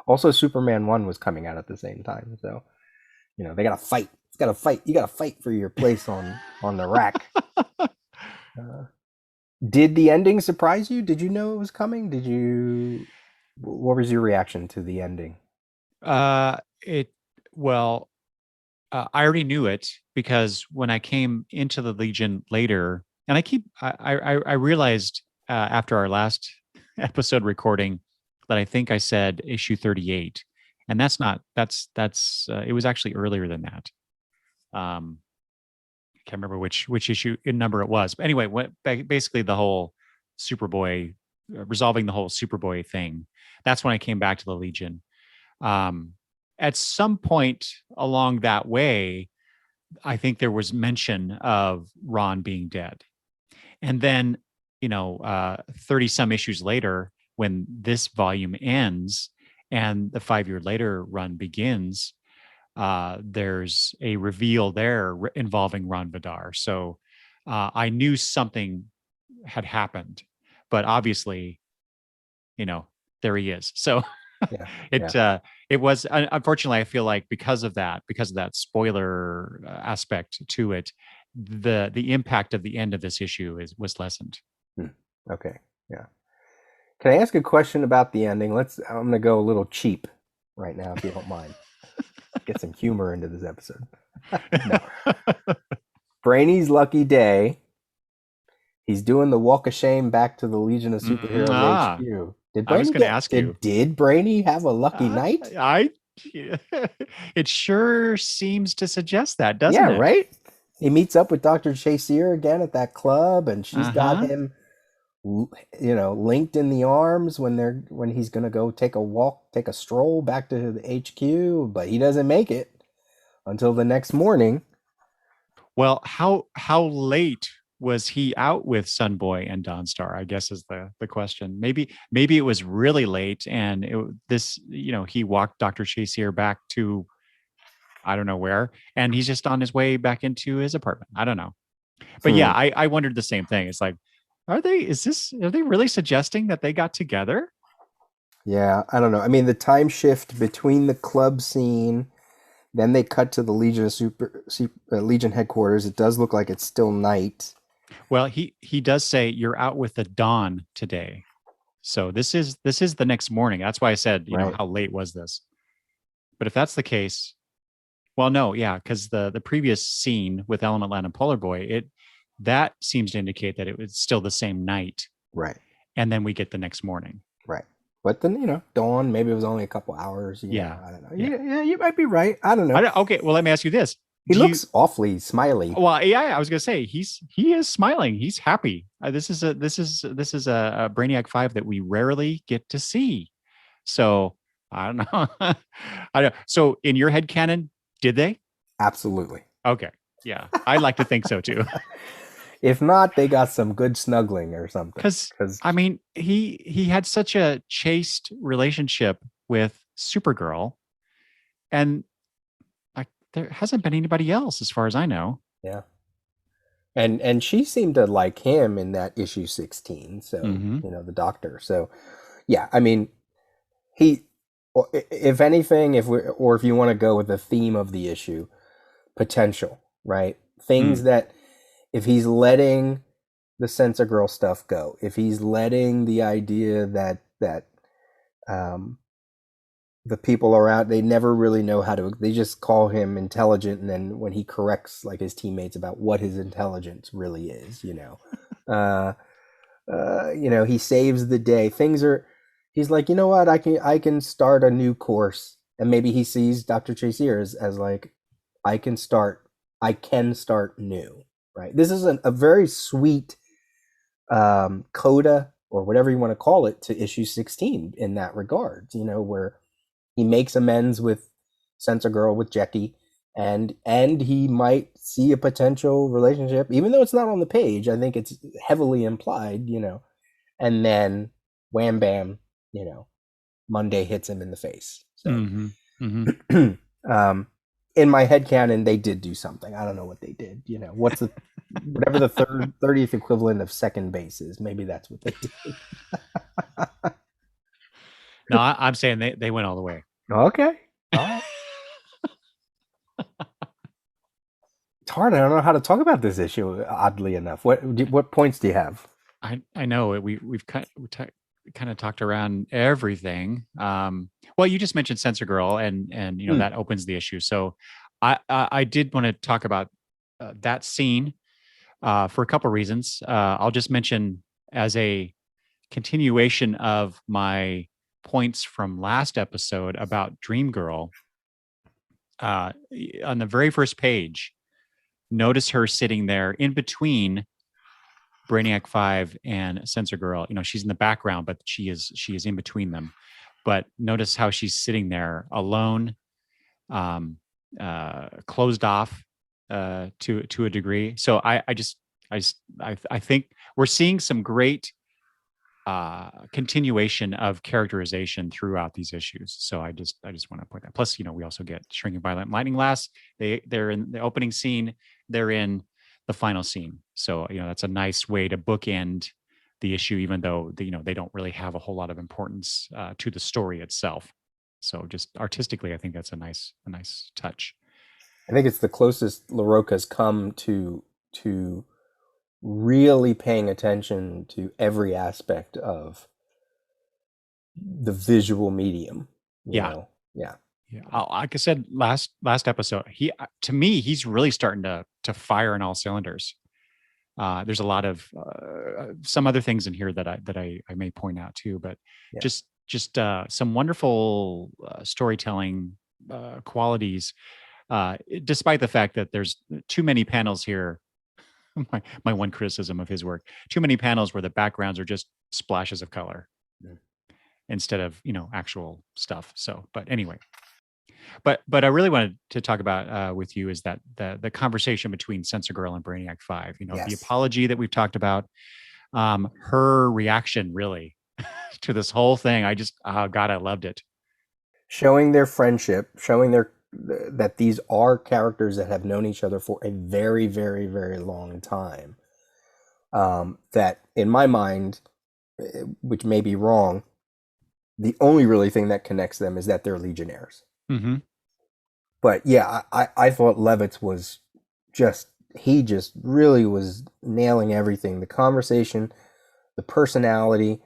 A: Also, Superman 1 was coming out at the same time. So, they got to fight. It's got to fight. You got to fight for your place on the rack. Uh, did the ending surprise you? Did you know it was coming? What was your reaction to the ending?
B: It well, I already knew it because when I came into the Legion later, and I realized after our last episode recording that I think I said issue 38, and that's not that's it was actually earlier than that. I can't remember which issue in number it was, but anyway, basically the whole Superboy, resolving the whole Superboy thing. That's when I came back to the Legion. Um, at some point along that way, I think there was mention of Ron being dead. And then, 30 some issues later, when this volume ends and the 5 year later run begins, there's a reveal there involving Ron Vidar. So I knew something had happened, but obviously, there he is. So
A: Yeah,
B: it
A: yeah.
B: It was, unfortunately, I feel like because of that spoiler aspect to it, the impact of the end of this issue was lessened.
A: Okay, yeah. Can I ask a question about the ending? I'm gonna go a little cheap right now, if you don't mind. Get some humor into this episode. No. Brainy's lucky day. He's doing the walk of shame back to the Legion of Superheroes HQ.
B: I was going to ask you.
A: Did Brainy have a lucky night?
B: It sure seems to suggest that, doesn't it?
A: Yeah, right? He meets up with Dr. Chaseer again at that club, and she's got him, linked in the arms when he's going to go take a stroll back to the HQ, but he doesn't make it until the next morning.
B: Well, how late was he out with Sunboy and Dawnstar? I guess is the question. Maybe it was really late, and he walked Dr. Chaseer back to I don't know where, and he's just on his way back into his apartment. I don't know, but yeah, I wondered the same thing. It's like, are they really suggesting that they got together?
A: Yeah, I don't know. I mean, the time shift between the club scene, then they cut to the Legion headquarters. It does look like it's still night.
B: Well, he does say you're out with the dawn today, so this is the next morning. That's why I said, how late was this? But if that's the case, well, no, yeah, because the previous scene with Element Land and Polar Boy, that seems to indicate that it was still the same night,
A: right?
B: And then we get the next morning,
A: right? But then dawn, maybe it was only a couple hours.
B: Yeah,
A: I don't know. Yeah, you might be right. I don't know.
B: Okay, well, let me ask you this.
A: He looks awfully smiley.
B: Well, yeah, I was gonna say he is smiling. He's happy. This is a Brainiac 5 that we rarely get to see. So I don't know. I don't. So in your head canon, did they?
A: Absolutely.
B: Okay. Yeah, I'd like to think so too.
A: If not, they got some good snuggling or something.
B: Because I mean, he had such a chaste relationship with Supergirl, and there hasn't been anybody else, as far as I know.
A: Yeah. And she seemed to like him in that issue 16. So, the Doctor. So, yeah, I mean, if anything, if you want to go with the theme of the issue, potential, right? Things that, if he's letting the Sensor Girl stuff go, if he's letting the idea that the people around, they never really know they just call him intelligent, and then when he corrects like his teammates about what his intelligence really is, he saves the day. He's like, you know what, I can start a new course, and maybe he sees Dr. Chaseer as like, I can start new, right? This is a very sweet coda, or whatever you want to call it, to issue 16 in that regard, where he makes amends with Sensor Girl, with Jackie, and he might see a potential relationship, even though it's not on the page. I think it's heavily implied, and then wham bam, Monday hits him in the face. So, in my headcanon, they did do something. I don't know what they did. What's whatever the 30th equivalent of second base is. Maybe that's what they did.
B: No, I'm saying they went all the way.
A: Okay. All right. It's hard. I don't know how to talk about this issue, oddly enough. What points do you have?
B: I know we've kind of talked around everything. Well, you just mentioned Sensor Girl, and that opens the issue. So I did want to talk about that scene for a couple of reasons. I'll just mention as a continuation of my points from last episode about Dream Girl. On the very first page, notice her sitting there in between Brainiac 5 and Sensor Girl. She's in the background, but she is in between them. But notice how she's sitting there alone, closed off to a degree. So I think we're seeing some great continuation of characterization throughout these issues. So I just want to point that. Plus, we also get Shrinking Violet and Lightning Lass. They're in the opening scene. They're in the final scene. So that's a nice way to bookend the issue, even though they don't really have a whole lot of importance to the story itself. So just artistically, I think that's a nice touch.
A: I think it's the closest LaRocca's come to really paying attention to every aspect of the visual medium. You
B: Yeah.
A: know, yeah.
B: Yeah, like I said last episode, to me he's really starting to fire on all cylinders. There's a lot of some other things in here that I may point out too, but
A: Yeah.
B: just some wonderful storytelling qualities. Despite the fact that there's too many panels here, my one criticism of his work, too many panels where the backgrounds are just splashes of color instead of actual stuff. So, but anyway. But I really wanted to talk about with you is that the conversation between Sensor Girl and Brainiac 5, the
A: Yes.
B: apology that we've talked about, her reaction really to this whole thing. I just, oh God, I loved it.
A: Showing their friendship, showing that these are characters that have known each other for a very, very, very long time. That in my mind, which may be wrong, the only really thing that connects them is that they're Legionnaires.
B: Mm-hmm.
A: But yeah, I thought Levitz was he just really was nailing everything. The conversation, the personality.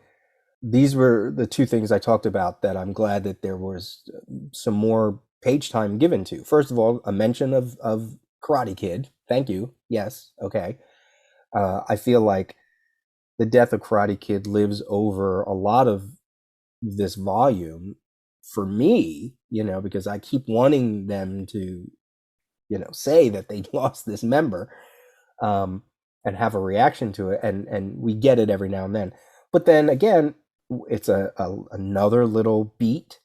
A: These were the two things I talked about that I'm glad that there was some more page time given to. First of all, a mention of Karate Kid. Thank you. Yes. Okay. I feel like the death of Karate Kid lives over a lot of this volume for me, because I keep wanting them to, say that they lost this member, and have a reaction to it, and we get it every now and then. But then again, it's another little beat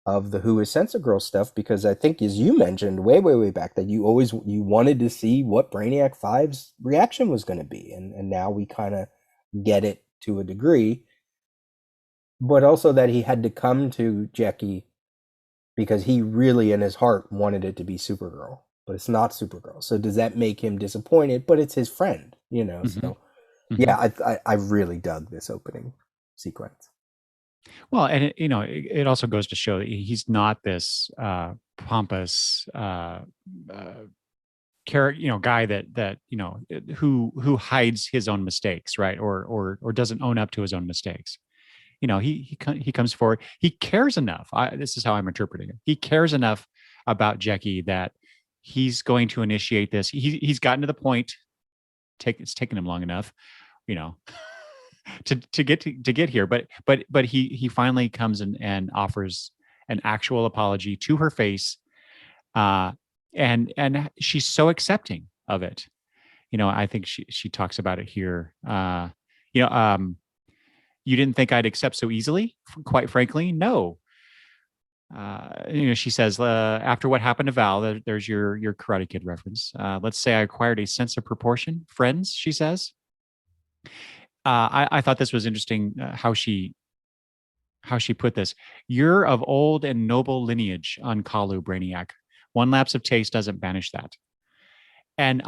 A: of the Who is Sensor Girl stuff, because I think, as you mentioned way, way, way back, that you wanted to see what Brainiac 5's reaction was going to be, and now we kind of get it to a degree. But also that he had to come to Jackie because he really in his heart wanted it to be Supergirl, but it's not Supergirl. So does that make him disappointed? But it's his friend,
B: Mm-hmm.
A: So
B: Mm-hmm.
A: yeah, I really dug this opening sequence.
B: Well, and it also goes to show that he's not this pompous character, guy that who hides his own mistakes, right? Or doesn't own up to his own mistakes. He comes forward. He cares enough. This is how I'm interpreting it. He cares enough about Jackie that he's going to initiate this. He's gotten to the point. It's taken him long enough, to get here. But he finally comes and offers an actual apology to her face, and she's so accepting of it. I think she talks about it here. You didn't think I'd accept so easily? Quite frankly, no. She says, after what happened to Val, there's your Karate Kid reference. Let's say I acquired a sense of proportion. Friends, she says. I thought this was interesting, how she put this. You're of old and noble lineage on Kalu, Brainiac. One lapse of taste doesn't banish that. And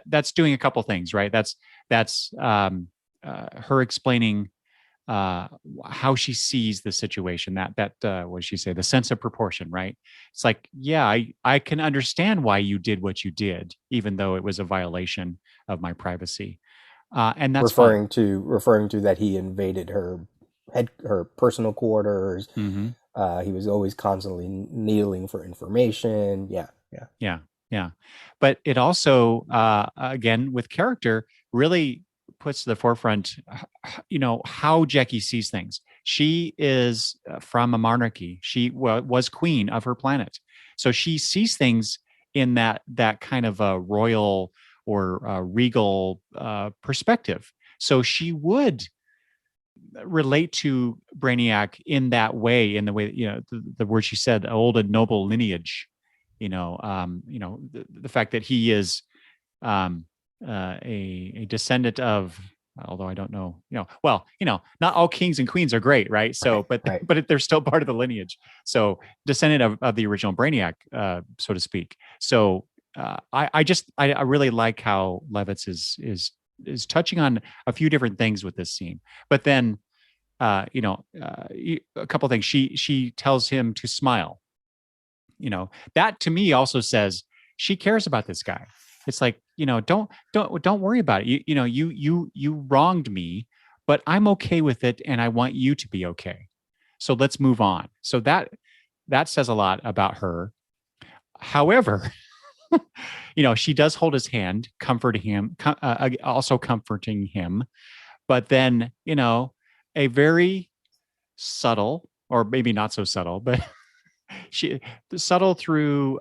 B: that's doing a couple things, right? That's her explaining how she sees the situation. That what did she say? The sense of proportion, right? It's like, yeah, I can understand why you did what you did, even though it was a violation of my privacy. And that's
A: referring to that he invaded her personal quarters.
B: Mm-hmm.
A: He was always constantly needling for information.
B: Yeah. But it also, again, with character, really puts to the forefront, how Jackie sees things. She is from a monarchy. She was queen of her planet, so she sees things in that kind of a royal or regal perspective. So she would relate to Brainiac in that way, in the way the word she said, old and noble lineage. The fact that he is a descendant of, although I don't know, not all kings and queens are great, right? So,
A: right.
B: but they're still part of the lineage. So, descendant of the original Brainiac, so to speak. So, I really like how Levitz is touching on a few different things with this scene, but then a couple of things. She tells him to smile. That to me also says she cares about this guy. It's like, don't worry about it. You wronged me, but I'm okay with it, and I want you to be okay. So let's move on. So that says a lot about her. However, she does hold his hand, comforting him, also comforting him. But then, a very subtle, or maybe not so subtle, but she subtle through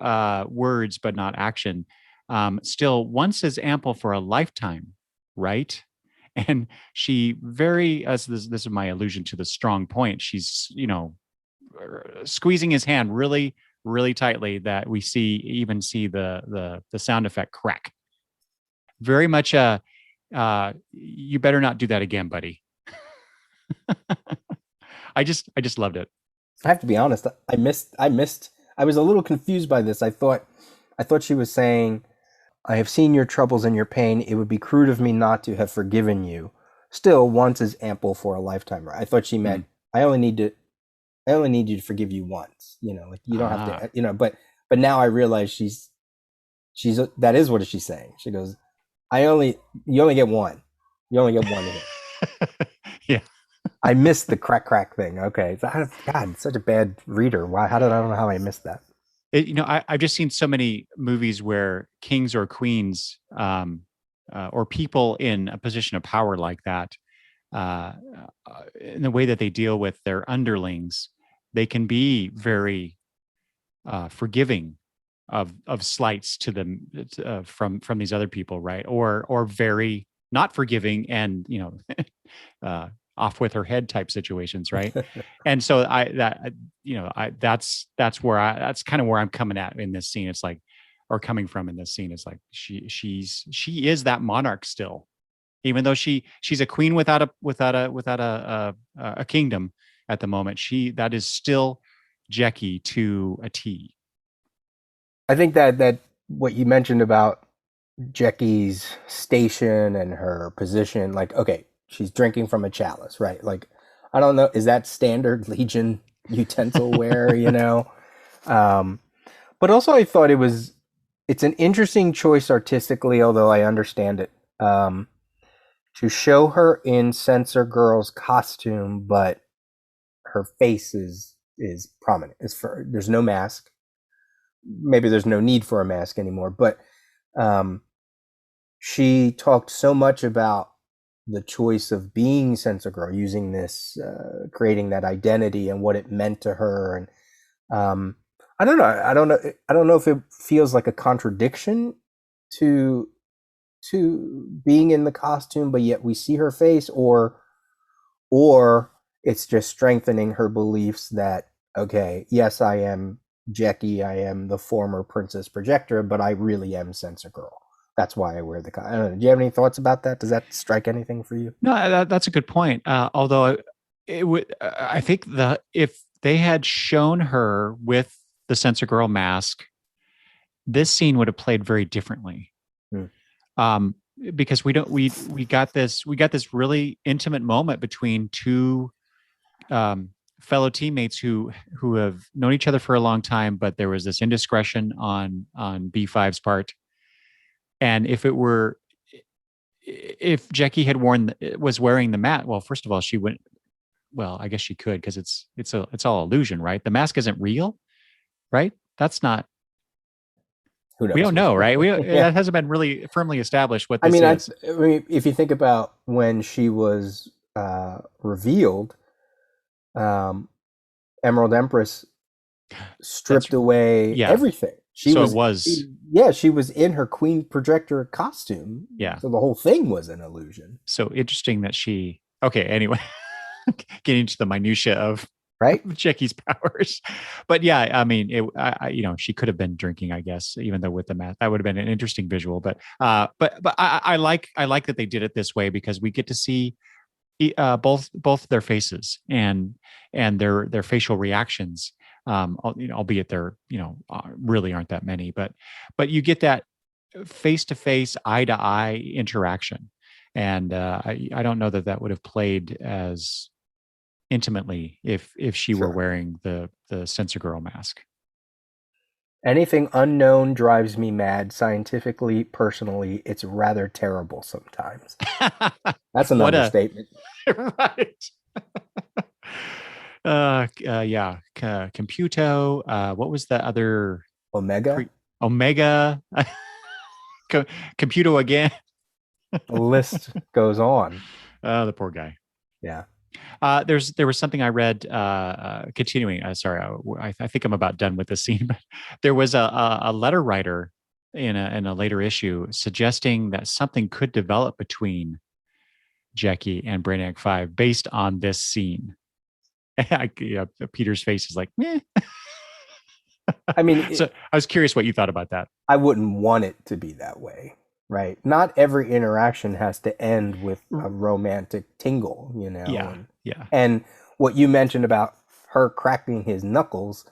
B: words, but not action. Still, once is ample for a lifetime, right? And she very, as this is my allusion to the strong point. She's, squeezing his hand really, really tightly that we even see the sound effect crack. Very much you better not do that again, buddy. I just loved it.
A: I have to be honest. I missed. I was a little confused by this. I thought she was saying, "I have seen your troubles and your pain. It would be crude of me not to have forgiven you. Still, once is ample for a lifetime." I thought she meant, I only need you to forgive you once. You don't have to. But now I realize she's that is what she's saying. She goes, you only get one. You only get one of it.
B: Yeah.
A: I missed the crack thing. Okay. God, such a bad reader. Why? I don't know how I missed that.
B: I've just seen so many movies where kings or queens, or people in a position of power like that, in the way that they deal with their underlings, they can be very forgiving of slights to them from these other people, right? Or very not forgiving and off with her head type situations, right? And so that's kind of where I'm coming at in this scene. It's like, or coming from in this scene, it's like she is that monarch still, even though she's a queen without a kingdom at the moment. That is still Jackie to a T.
A: I think that what you mentioned about Jackie's station and her position, like, okay, she's drinking from a chalice, right? Like, I don't know, is that standard Legion utensil ware, but also I thought it's an interesting choice artistically, although I understand it, to show her in Censor Girl's costume, but her face is prominent. There's no mask. Maybe there's no need for a mask anymore, but she talked so much about the choice of being Censor Girl, using this, creating that identity and what it meant to her. And I don't know if it feels like a contradiction to being in the costume, but yet we see her face, or it's just strengthening her beliefs that, okay, yes, I am Jackie, I am the former Princess Projectra, but I really am Censor Girl. That's why I wear the costume. I don't know. Do you have any thoughts about that? Does that strike anything for you?
B: No, that's a good point. Although it would, I think if they had shown her with the Censor Girl mask, this scene would have played very differently. Because we got this really intimate moment between two fellow teammates who have known each other for a long time, but there was this indiscretion on B5's part. And if Jackie was wearing the mask, well, first of all, she wouldn't. Well, I guess she could, because it's all illusion, right? The mask isn't real, right? That's not. Who knows? We don't know, right? That hasn't been really firmly established what this is.
A: I mean, if you think about when she was revealed, Emerald Empress stripped away everything. She was in her Queen Projector costume.
B: Yeah.
A: So the whole thing was an illusion.
B: So interesting that anyway, getting into the minutia of Jackie's powers. But yeah, I mean, she could have been drinking, I guess, even though with the math, that would have been an interesting visual. But I like that they did it this way, because we get to see both their faces and their facial reactions. Albeit there, really aren't that many, but you get that face-to-face, eye-to-eye interaction. And I don't know that would have played as intimately if she
A: Sure.
B: were wearing the Sensor Girl mask.
A: Anything unknown drives me mad. Scientifically, personally, it's rather terrible sometimes. That's an
B: What a
A: understatement.
B: right. Yeah, Computo. What was the other?
A: Omega.
B: Omega. Computo again.
A: The list goes on.
B: Oh, the poor guy.
A: Yeah.
B: There was something I read. Continuing. Sorry, I think I'm about done with this scene. But there was a letter writer in a later issue suggesting that something could develop between Jackie and Brainiac 5 based on this scene. Peter's face is like, meh.
A: I mean,
B: So I was curious what you thought about that.
A: I wouldn't want it to be that way, right? Not every interaction has to end with a romantic tingle, you know?
B: Yeah. Yeah.
A: And what you mentioned about her cracking his knuckles,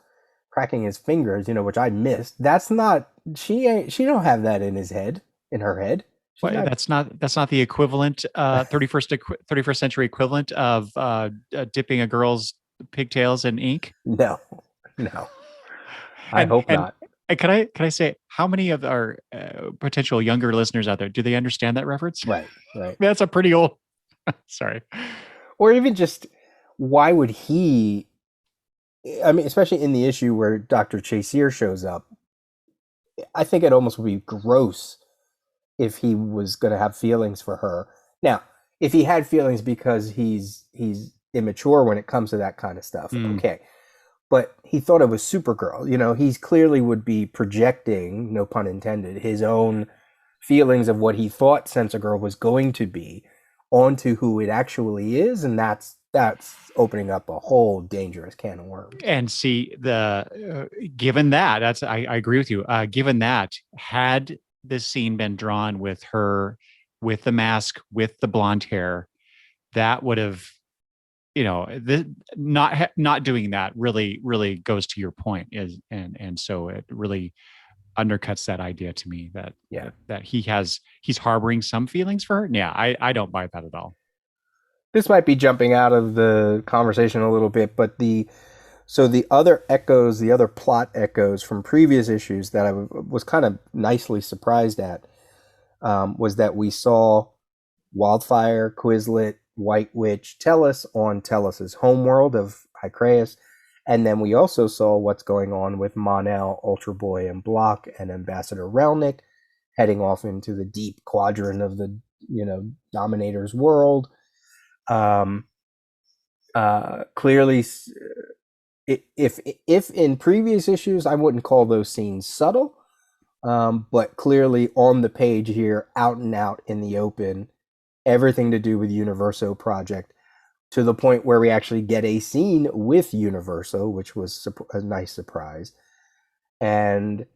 A: cracking his fingers, you know, which I missed. That's not, she don't have that in her head.
B: Well, that's not the equivalent 31st century equivalent of dipping a girl's pigtails in ink.
A: No. I hope not.
B: And can I say how many of our potential younger listeners out there do they understand that reference?
A: Right.
B: That's a pretty old. Sorry.
A: Or even just why would he? I mean, especially in the issue where Dr. Chaseer shows up, I think it almost would be gross if he was going to have feelings for her. Now, if he had feelings because he's immature when it comes to that kind of stuff, okay. But he thought it was Supergirl. You know, he's clearly would be projecting, no pun intended, his own feelings of what he thought Sensor Girl was going to be onto who it actually is, and that's opening up a whole dangerous can of worms.
B: And see, given that, I agree with you. Given that, had this scene been drawn with her, with the mask, with the blonde hair, that would have, not doing that really goes to your point, and so it really undercuts that idea to me that he's harboring some feelings for her. Yeah, I don't buy that at all.
A: This might be jumping out of the conversation a little bit, but the other echoes, the other plot echoes from previous issues that I was kind of nicely surprised at was that we saw Wildfire, Quizlet, White Witch, Tellus on Tellus's homeworld of Hycraeus, and then we also saw what's going on with Mon-El, Ultra Boy, and Block, and Ambassador Relnick heading off into the deep quadrant of the Dominator's world. Clearly, if in previous issues I wouldn't call those scenes subtle, but clearly on the page here, out and out in the open, everything to do with Universo Project, to the point where we actually get a scene with Universo, which was a nice surprise. And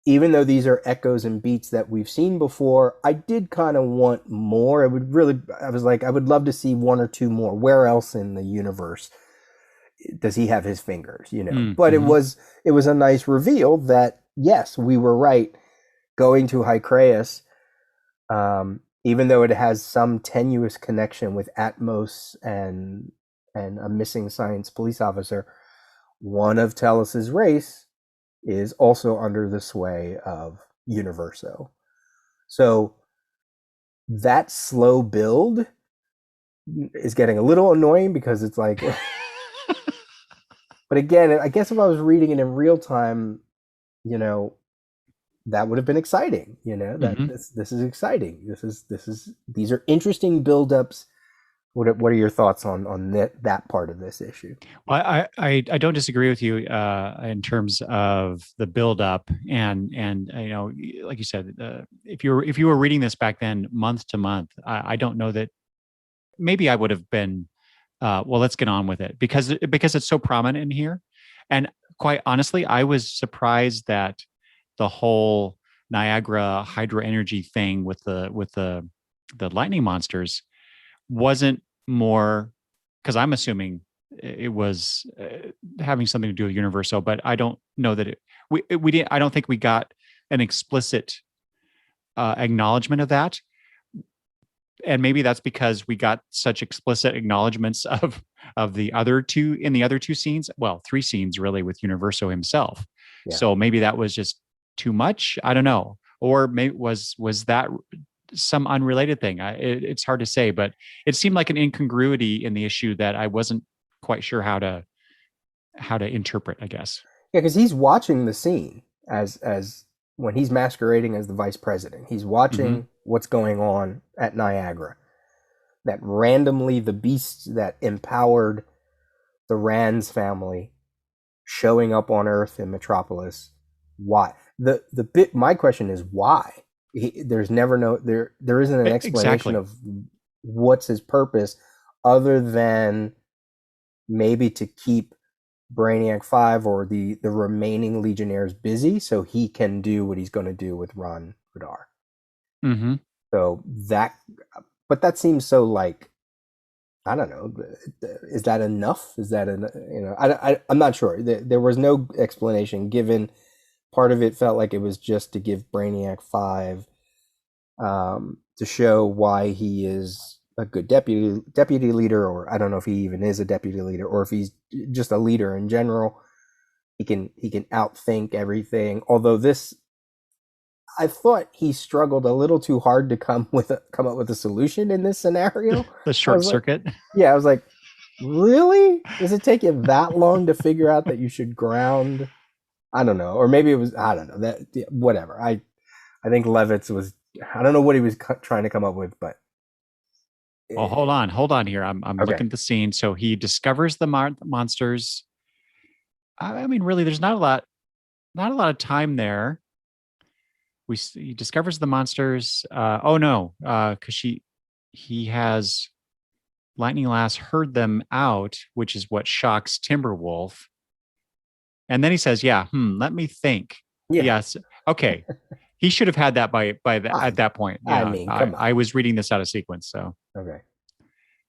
A: even though these are echoes and beats that we've seen before, I did kind of want more. I was like, I would love to see one or two more. Where else in the universe does he have his fingers, But it was a nice reveal that, yes, we were right. Going to Hycraeus, even though it has some tenuous connection with Atmos and a missing science police officer, one of Tellus's race is also under the sway of Universo. So that slow build is getting a little annoying because it's like but again, I guess if I was reading it in real time, that would have been exciting, that this is exciting. These are interesting buildups. What are your thoughts on that part of this issue?
B: Well, I don't disagree with you in terms of the buildup, and like you said, if you were reading this back then, month to month, I don't know that maybe I would have been. Well, let's get on with it because it's so prominent in here, and quite honestly, I was surprised that the whole Niagara hydro energy thing with the lightning monsters wasn't more, because I'm assuming it was having something to do with Universo, but I don't know that we didn't. I don't think we got an explicit acknowledgement of that. and maybe that's because we got such explicit acknowledgments of the other two in the other two scenes. Well, three scenes really with Universo himself.
A: Yeah.
B: So maybe that was just too much. I don't know. Or maybe was that some unrelated thing? It's hard to say, but it seemed like an incongruity in the issue that I wasn't quite sure how to interpret, I guess.
A: Yeah, because he's watching the scene as when he's masquerading as the vice president. He's watching what's going on at Niagara. That randomly the beasts that empowered the Rands family showing up on Earth in Metropolis. Why? The bit my question is why? There's never there isn't an explanation of what's his purpose other than maybe to keep Brainiac 5 or the remaining Legionnaires busy so he can do what he's going to do with Ron Vidar. So but that seems so like, I don't know, is that enough? Is that, I'm not sure. There was no explanation given. Part of it felt like it was just to give Brainiac 5 to show why he is a good deputy leader, or I don't know if he even is a deputy leader, or if he's just a leader in general. He can outthink everything. Although I thought he struggled a little too hard to come up with a solution in this scenario.
B: The short circuit.
A: I was like, really? Does it take you that long to figure out that you should ground? I don't know. Or maybe it was, I don't know, that whatever. I think Levitz was, I don't know what he was trying to come up with, but.
B: Oh, hold on here. I'm okay. Looking at the scene. So he discovers the monsters. I mean, really, there's not a lot of time there. He discovers the monsters. Because he has Lightning Lass heard them out, which is what shocks Timberwolf. And then he says, let me think. Yeah. Yes. Okay. He should have had that at that point. Yeah. I mean, come on. I was reading this out of sequence. So.
A: Okay.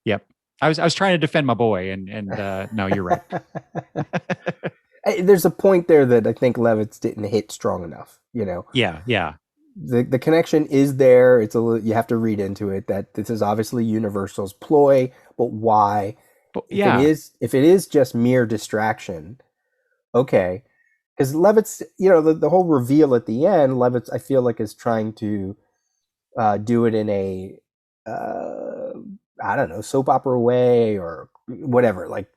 B: Yep. I was trying to defend my boy and no, you're right.
A: There's a point there that I think Levitz didn't hit strong enough,
B: Yeah. Yeah.
A: The connection is there. It's you have to read into it that this is obviously Universal's ploy, but why? But, if it is just mere distraction, okay. Because Levitz, the whole reveal at the end, Levitz, I feel like, is trying to do it in a I don't know, soap opera way or whatever. Like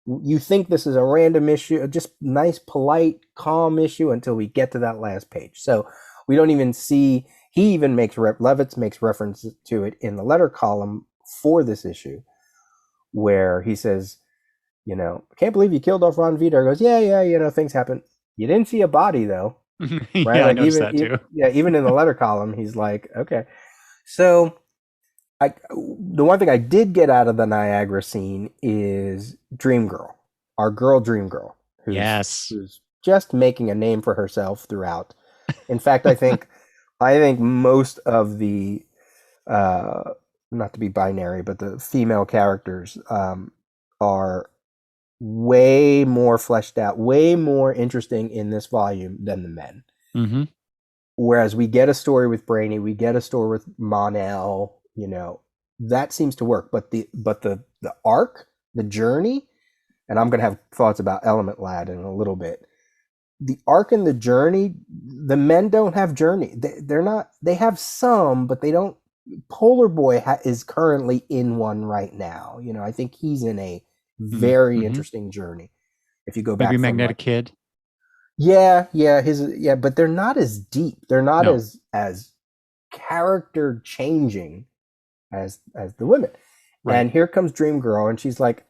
A: you think this is a random issue, just nice, polite, calm issue until we get to that last page. So we don't even see. He even Levitz makes reference to it in the letter column for this issue, where he says, I can't believe you killed off Ron Vidar. Goes, yeah, things happen. You didn't see a body though,
B: right? Yeah, I noticed that too.
A: Even in the letter column, he's like, okay. So, the one thing I did get out of the Niagara scene is Dream Girl, our girl Dream Girl, who's just making a name for herself throughout. In fact, I think most of the not to be binary, but the female characters are way more fleshed out, way more interesting in this volume than the men.
B: Mm-hmm.
A: Whereas we get a story with Brainy, we get a story with Mon-El, that seems to work. But the arc, the journey, and I'm going to have thoughts about Element Lad in a little bit. The arc and the journey, the men don't have journey. They have some, but they don't. Polar Boy is currently in one right now. I think he's in a very interesting journey. If you go back,
B: maybe Magnetic Kid.
A: Yeah, but they're not as deep. They're not as character changing as the women. Right. And here comes Dream Girl, and she's like,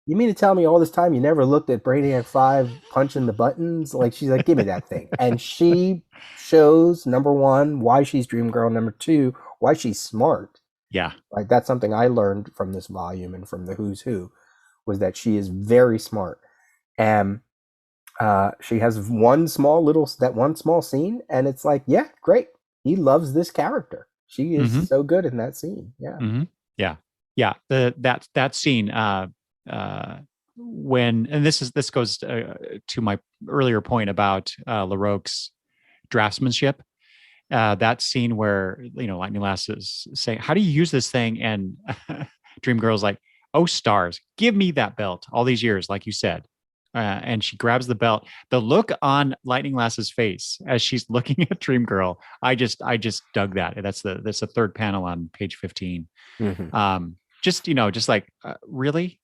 A: "You mean to tell me all this time you never looked at Brainiac 5 punching the buttons?" Like, she's like, "Give me that thing." And she shows, number one, why she's Dream Girl. Number two, why she's smart.
B: Yeah,
A: like that's something I learned from this volume and from the Who's Who, was that she is very smart. And she has one small scene, and it's like, yeah, great. He loves this character. She is so good in that scene. Yeah.
B: Yeah. Yeah. That scene, when, and this goes to my earlier point about LaRoque's draftsmanship. that scene where Lightning Lass is saying, "How do you use this thing?" And Dream Girl's like, "Oh stars, give me that belt! All these years, like you said." And she grabs the belt. The look on Lightning Lass's face as she's looking at Dream Girl, I just dug that. That's the third panel on page 15. Mm-hmm. Just like really.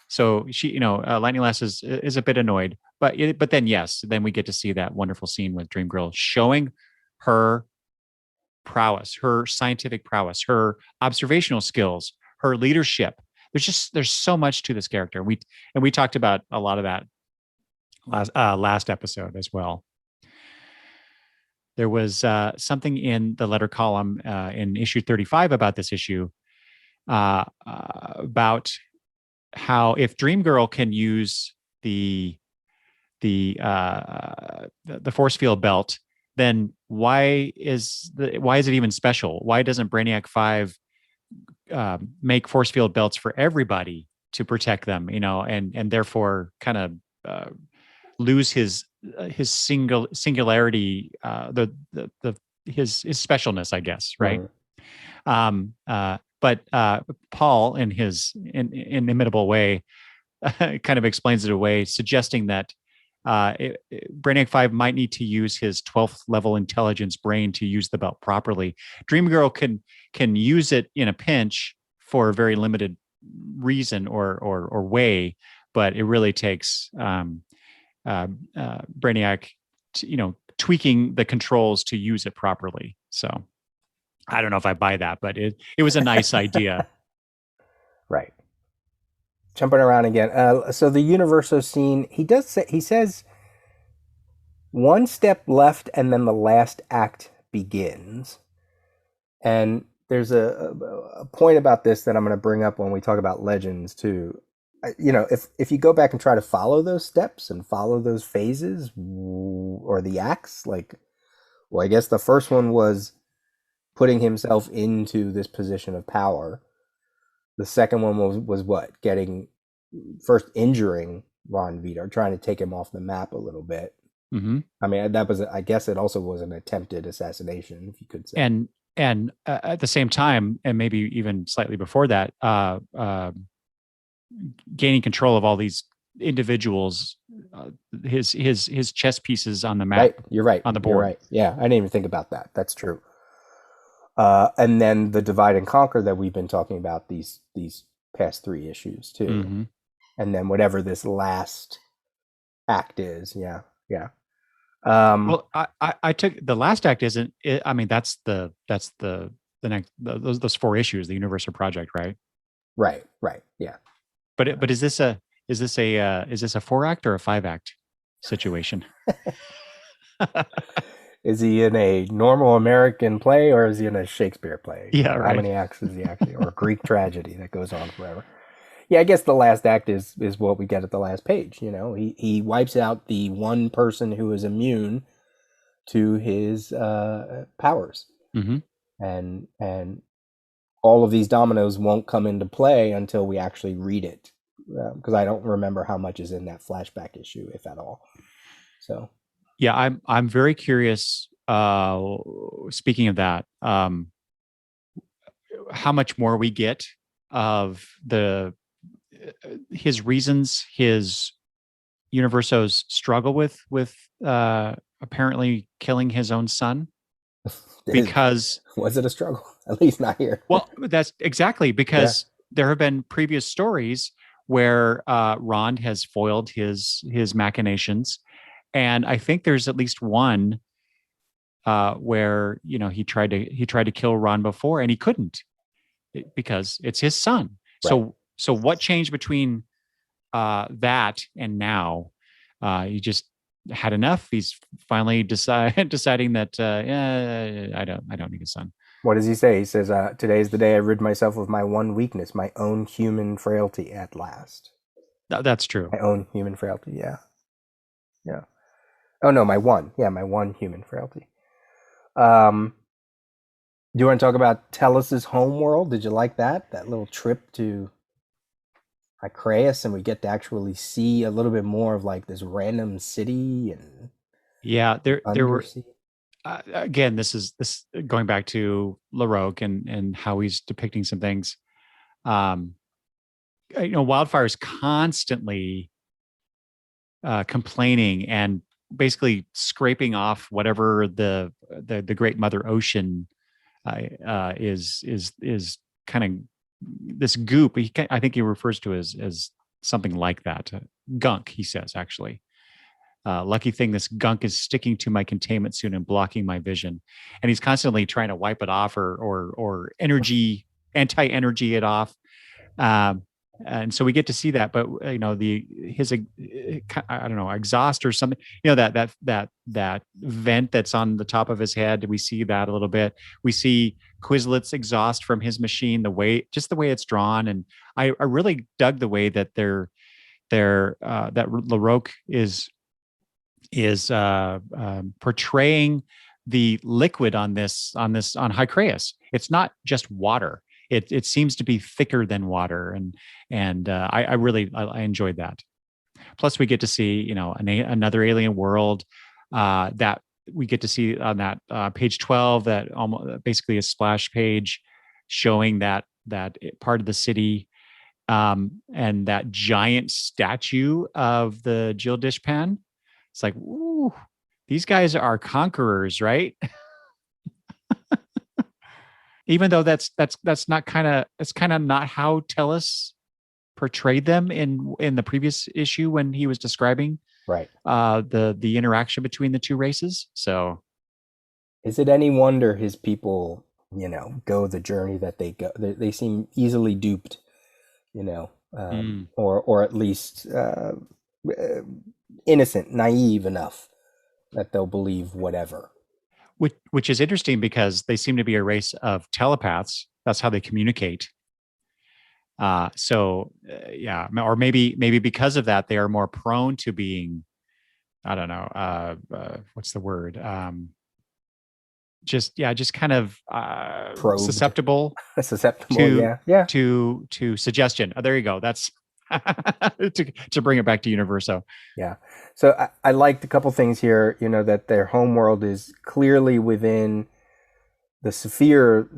B: So she, Lightning Lass is a bit annoyed, but then yes, then we get to see that wonderful scene with Dream Girl showing her prowess, her scientific prowess, her observational skills, her leadership. There's so much to this character. We talked about a lot of that last episode as well. There was something in the letter column in issue 35 about this issue, about how if Dream Girl can use the force field belt, then why is it even special? Why doesn't Brainiac 5 make force field belts for everybody to protect them? And therefore kind of lose his singularity, his specialness, I guess, right? But Paul, in his inimitable way, kind of explains it away, suggesting that Brainiac 5 might need to use his 12th level intelligence brain to use the belt properly. Dream Girl can use it in a pinch for a very limited reason or way, but it really takes Brainiac, tweaking the controls to use it properly. So I don't know if I buy that, but it was a nice idea.
A: Right. Jumping around again. So the Universo scene, he says one step left and then the last act begins. And there's a point about this that I'm going to bring up when we talk about Legends too. If you go back and try to follow those steps and follow those phases or the acts, I guess the first one was putting himself into this position of power. The second one was what? First injuring Ron Vidar, trying to take him off the map a little bit. Mm-hmm. I mean, I guess it also was an attempted assassination, if you could say.
B: And at the same time, and maybe even slightly before that, gaining control of all these individuals, his chess pieces on the map.
A: Right, you're right.
B: On the board.
A: You're right. Yeah, I didn't even think about that. That's true. And then the divide and conquer that we've been talking about these past 3 issues too. Mm-hmm. And then whatever this last act is. Yeah.
B: Well, I took the last act isn't. I mean, that's the next those 4 issues, the Universal Project, right?
A: Right. Yeah.
B: But is this a 4-act or a 5-act situation?
A: Is he in a normal American play or is he in a Shakespeare play?
B: Yeah, right.
A: How many acts is he actually, or Greek tragedy that goes on forever? Yeah, I guess the last act is what we get at the last page. He wipes out the one person who is immune to his powers, mm-hmm. and all of these dominoes won't come into play until we actually read it, because I don't remember how much is in that flashback issue, if at all. So.
B: Yeah, I'm very curious. Speaking of that, how much more we get of his reasons, his Universo's struggle with apparently killing his own son. Because
A: was it a struggle? At least not here.
B: Well, that's exactly because there have been previous stories where Ron has foiled his machinations. And I think there's at least one where he tried to kill Ron before and he couldn't because it's his son. Right. So what changed between that and now? He just had enough. He's finally deciding that I don't need a son.
A: What does he say? He says, "Today's the day I rid myself of my one weakness, my own human frailty at last."
B: That's true.
A: My own human frailty. Yeah. Oh no, my one human frailty. Do you want to talk about Tellus's homeworld? Did you like that little trip to Icraeus, and we get to actually see a little bit more of this random city and
B: there were. again, this going back to LaRoque and how he's depicting some things. Wildfire is constantly complaining and basically scraping off whatever the great Mother Ocean is kind of this goop. I think he refers to as something like that. Gunk, he says, actually. Lucky thing, this gunk is sticking to my containment suit and blocking my vision. And he's constantly trying to wipe it off or anti-energy it off. And so we get to see that, but his I don't know, exhaust or something, that vent that's on the top of his head. We see that a little bit. We see Quizlet's exhaust from his machine, the way it's drawn. And I really dug the way that that LaRoque is portraying the liquid on Hycreus. It's not just water. It seems to be thicker than water, and I really enjoyed that. Plus, we get to see another alien world that we get to see on that page 12, that almost basically a splash page showing that part of the city, and that giant statue of the Jill Dishpan. It's like, ooh, these guys are conquerors, right? Even though that's kind of not how Tellus portrayed them in the previous issue when he was describing the interaction between the two races. So,
A: is it any wonder his people, go the journey that they go? They seem easily duped, or at least innocent, naive enough that they'll believe whatever.
B: Which is interesting because they seem to be a race of telepaths. That's how they communicate. Or maybe because of that, they are more prone to being, I don't know, what's the word? Just kind of susceptible to suggestion. There you go. That's to bring it back to Universo.
A: Yeah. So I liked a couple things here, that their homeworld is clearly within the sphere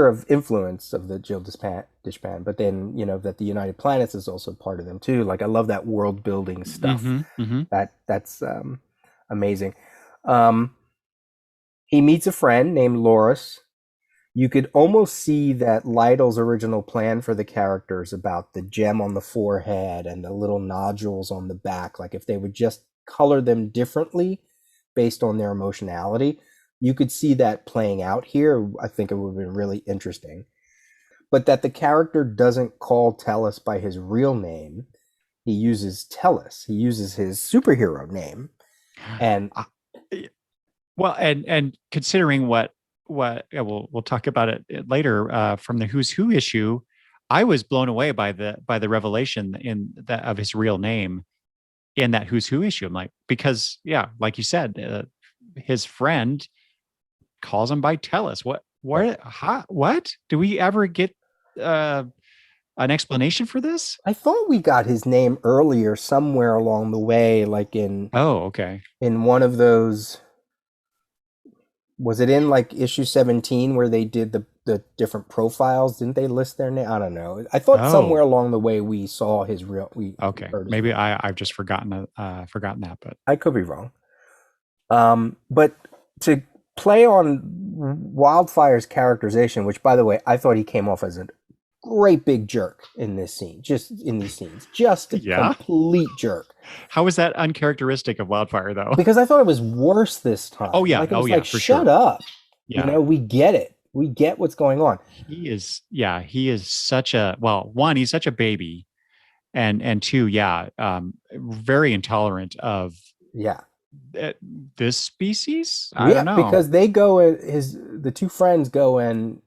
A: of influence of the Jill Dishpan, but then, that the United Planets is also part of them too. Like, I love that world building stuff. That's amazing. He meets a friend named Loris. You could almost see that Lytle's original plan for the characters about the gem on the forehead and the little nodules on the back, like if they would just color them differently based on their emotionality, you could see that playing out here. I think it would have been really interesting. But that the character doesn't call Tellus by his real name. He uses Tellus. He uses his superhero name. And
B: well, and considering what we'll talk about it later from the Who's Who issue, I was blown away by the revelation of his real name in that Who's Who issue. I'm like, because like you said, his friend calls him by Tellus. What do we ever get an explanation for this?
A: I thought we got his name earlier somewhere along the way, like in one of those. Was it in like issue 17 where they did the different profiles? Didn't they list their name? I don't know. I thought somewhere along the way we saw his real.
B: Maybe I've just forgotten that, but
A: I could be wrong. But to play on Wildfire's characterization, which by the way I thought he came off as a great big jerk in this scene, just in these scenes, just a complete jerk.
B: How is that uncharacteristic of Wildfire, though?
A: Because I thought it was worse this time.
B: Oh yeah,
A: for shut up. Yeah. We get it. We get what's going on.
B: He is such a one. He's such a baby, and two, very intolerant of this species. I don't know,
A: because they go the two friends go and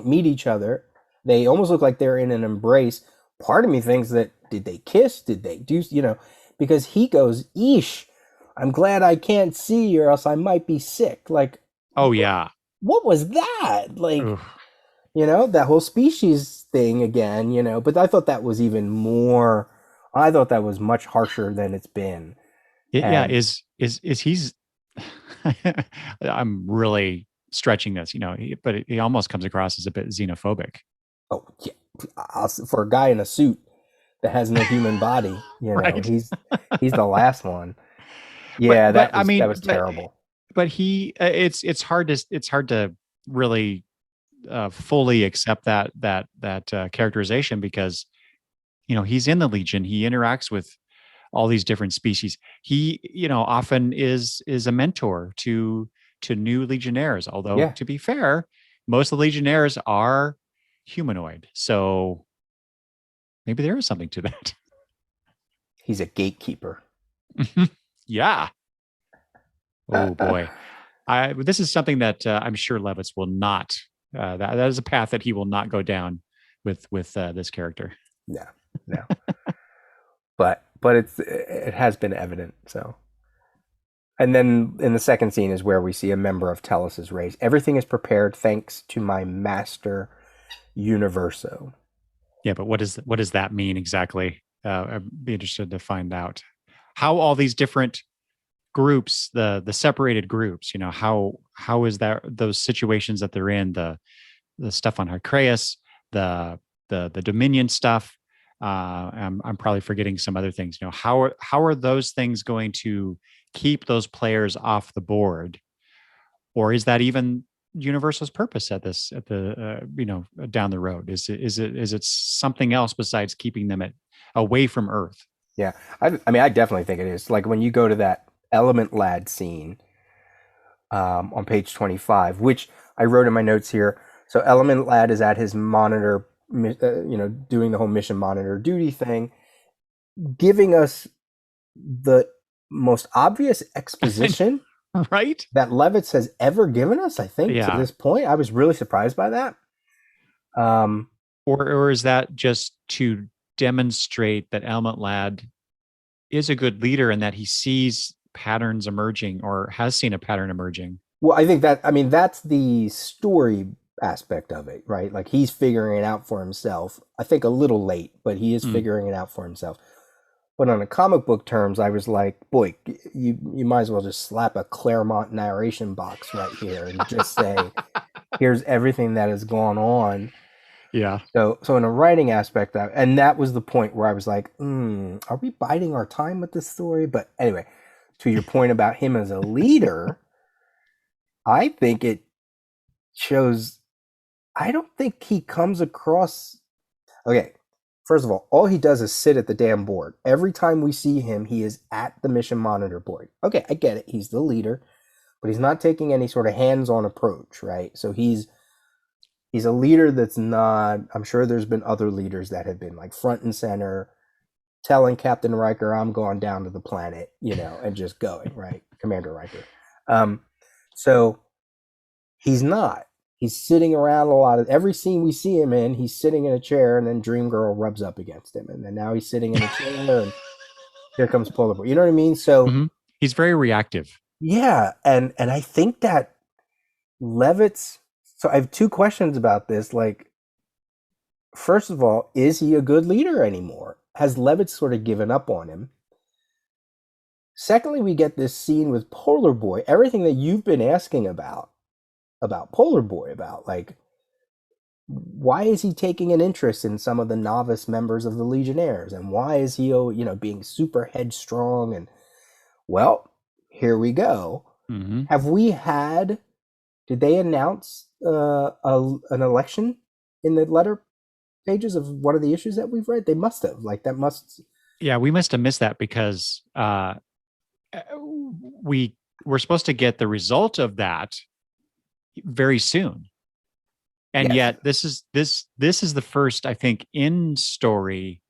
A: meet each other. They almost look like they're in an embrace. Part of me thinks that, did they kiss? Did they do, because he goes, "Eesh, I'm glad I can't see or else I might be sick." Like,
B: oh yeah.
A: What was that? Like, that whole species thing again, but I thought that was even more, I thought that was much harsher than it's been.
B: Is he's I'm really stretching this, but he almost comes across as a bit xenophobic.
A: Oh yeah, for a guy in a suit that has no human body,
B: Right.
A: he's the last one.
B: but
A: Yeah,
B: but
A: that
B: I
A: was
B: mean,
A: terrible.
B: but he it's hard to really fully accept that characterization, because he's in the Legion. He interacts with all these different species. He often is a mentor to new Legionnaires, although
A: Yeah,
B: to be fair, most of the Legionnaires are humanoid, so maybe there is something to that.
A: he's a gatekeeper.
B: Yeah. Oh boy. This is something that I'm sure Levitz will not. That is a path that he will not go down with this character.
A: No, no. but it has been evident. So, and then in the second scene is where we see a member of Tellus's race. Everything is prepared thanks to my master, Universo.
B: Yeah, but what does that mean exactly? I'd be interested to find out how all these different groups, the separated groups, how is that those situations that they're in, the stuff on Harcreus, the Dominion stuff. I'm probably forgetting some other things. How are those things going to keep those players off the board, or is that even Universal's purpose at the down the road? Is it something else besides keeping them away from Earth?
A: Yeah, I mean, I definitely think it is. Like when you go to that Element Lad scene on page 25, which I wrote in my notes here. So Element Lad is at his monitor, doing the whole mission monitor duty thing, giving us the most obvious exposition
B: right?
A: that Levitz has ever given us, I think, to
B: Yeah.
A: this point. I was really surprised by that.
B: Or is that just to demonstrate that Element Lad is a good leader and that he sees patterns emerging or has seen a pattern emerging?
A: Well, I think that's the story aspect of it, right? Like he's figuring it out for himself. I think a little late, but he is figuring it out for himself. But on the comic book terms, I was like, boy, you might as well just slap a Claremont narration box right here and just say, here's everything that has gone on.
B: Yeah.
A: So in a writing aspect, and that was the point where I was like, are we biding our time with this story? But anyway, to your point about him as a leader, I think it shows. I don't think he comes across. Okay, first of all he does is sit at the damn board. Every time we see him, he is at the mission monitor board. Okay, I get it. He's the leader, but he's not taking any sort of hands-on approach, right? So he's a leader that's not. I'm sure there's been other leaders that have been like front and center, telling Captain Riker, "I'm going down to the planet," and just going, right, Commander Riker. So he's not. He's sitting around a lot of every scene we see him in. He's sitting in a chair, and then Dream Girl rubs up against him, and then now he's sitting in a chair, and here comes Polar Boy. You know what I mean? So
B: he's very reactive.
A: Yeah, and I think that Levitz. So I have two questions about this. Like, first of all, is he a good leader anymore? Has Levitz sort of given up on him? Secondly, we get this scene with Polar Boy. Everything that you've been asking about Polar Boy, about like, why is he taking an interest in some of the novice members of the Legionnaires, and why is he, being super headstrong? And well, here we go. Have we had? Did they announce an election in the letter pages of one of the issues that we've read? They must have. Like that must.
B: Yeah, we must have missed that because we're supposed to get the result of that very soon, and yet this is the first, I think, in story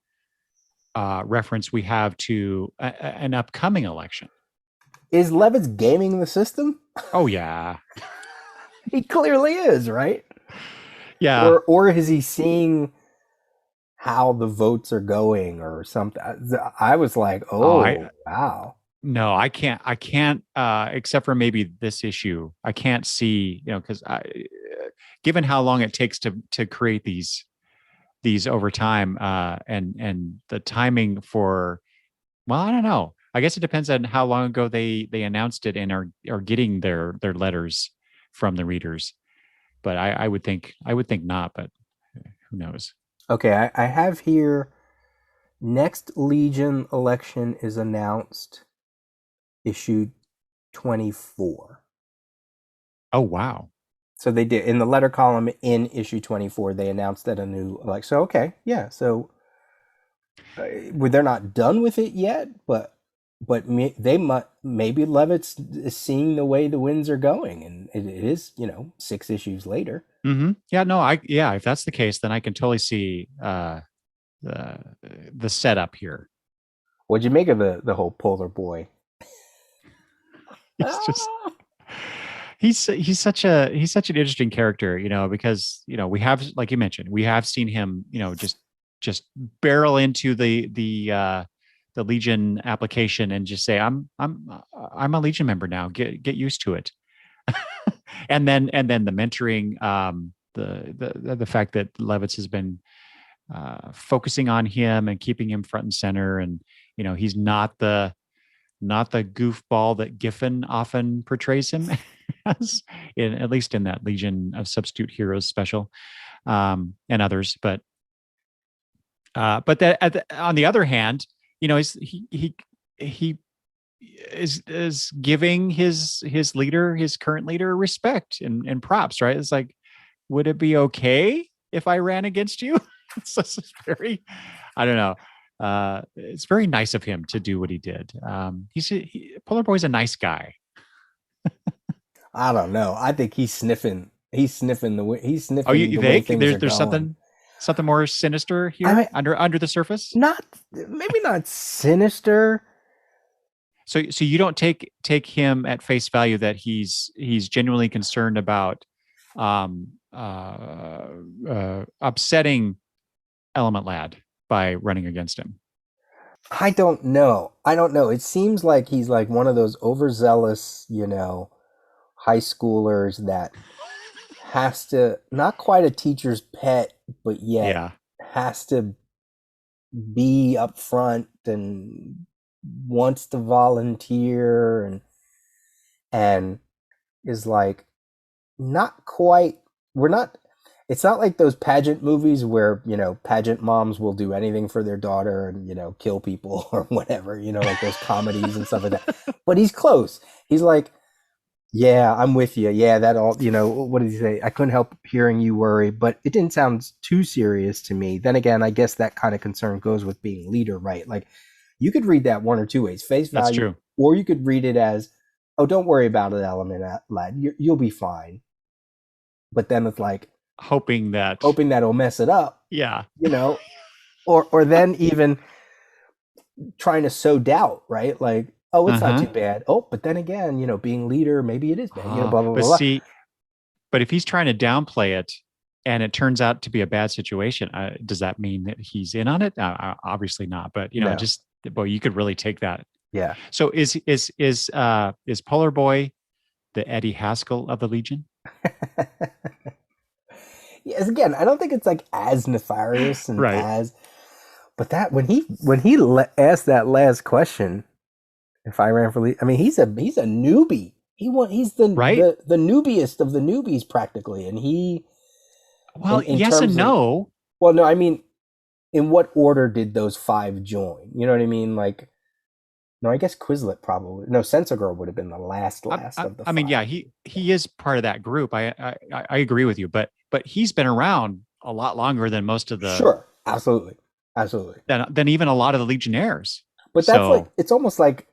B: reference we have to an upcoming election.
A: Is Levitz gaming the system?
B: Oh yeah,
A: he clearly is, right?
B: Yeah.
A: Or is he seeing how the votes are going or something? I was like, wow.
B: No, I can't except for maybe this issue. I can't see, because given how long it takes to create these over time, and the timing for, well, I don't know. I guess it depends on how long ago they announced it and are getting their letters from the readers. But I would think not, but who knows?
A: Okay, I have here next Legion election is announced, issue 24.
B: Oh wow.
A: So they did in the letter column in issue 24. They announced that a new so okay, yeah. So they're not done with it yet, but they might maybe Levitt's is seeing the way the winds are going, and it is 6 issues later.
B: Mm-hmm. Yeah, no, if that's the case, then I can totally see the setup here.
A: What'd you make of the whole polar boy?
B: It's just he's such an interesting character, because we have, like you mentioned, we have seen him, just barrel into the Legion application and just say, I'm a Legion member now. Get used to it. and then the mentoring, the fact that Levitz has been focusing on him and keeping him front and center, and he's not the goofball that Giffen often portrays him as, at least in that Legion of Substitute Heroes special, and others. But that on the other hand, he is giving his leader, his current leader, respect and props, right? It's like, would it be okay if I ran against you? It's very, I don't know. It's very nice of him to do what he did. Polar Boy's a nice guy.
A: I don't know. I think he's sniffing. He's sniffing the. He's sniffing.
B: Oh, you
A: the
B: think there's something more sinister here, under the surface?
A: Maybe not sinister.
B: So you don't take him at face value that he's genuinely concerned about upsetting Element Lad by running against him.
A: I don't know. It seems like he's like one of those overzealous, high schoolers that has to, not quite a teacher's pet, but yet has to be up front and wants to volunteer and is like not quite, it's not like those pageant movies where, pageant moms will do anything for their daughter and, kill people or whatever, like those comedies and stuff like that. But he's close. He's like, yeah, I'm with you. Yeah, that all, what did he say? I couldn't help hearing you worry, but it didn't sound too serious to me. Then again, I guess that kind of concern goes with being leader, right? Like, you could read that one or two ways, face value.
B: That's true.
A: Or you could read it as, oh, don't worry about it, Element Lad. You'll be fine. But then it's like,
B: hoping that
A: it'll mess it up.
B: Yeah.
A: Or then even trying to sow doubt, right? Like, oh, it's not too bad. Oh, but then again, being leader, maybe it is bad. Blah, blah, blah, blah.
B: But if he's trying to downplay it and it turns out to be a bad situation, does that mean that he's in on it? Obviously not. But you could really take that.
A: Yeah.
B: So is Polar Boy the Eddie Haskell of the Legion?
A: Yes. Again, I don't think it's like as nefarious and
B: right.
A: but that when he asked that last question, if I ran for lead, I mean, he's a newbie. He's the newbiest of the newbies practically, and he.
B: Well, yes and no.
A: Well, no, I mean, in what order did those 5 join? You know what I mean? Like, no, I guess Quizlet probably. No, Sensor Girl would have been the last of the 5.
B: I mean, yeah, he is part of that group. I agree with you, but he's been around a lot longer than most of the.
A: Sure, absolutely.
B: Than even a lot of the Legionnaires.
A: But that's like, it's almost like,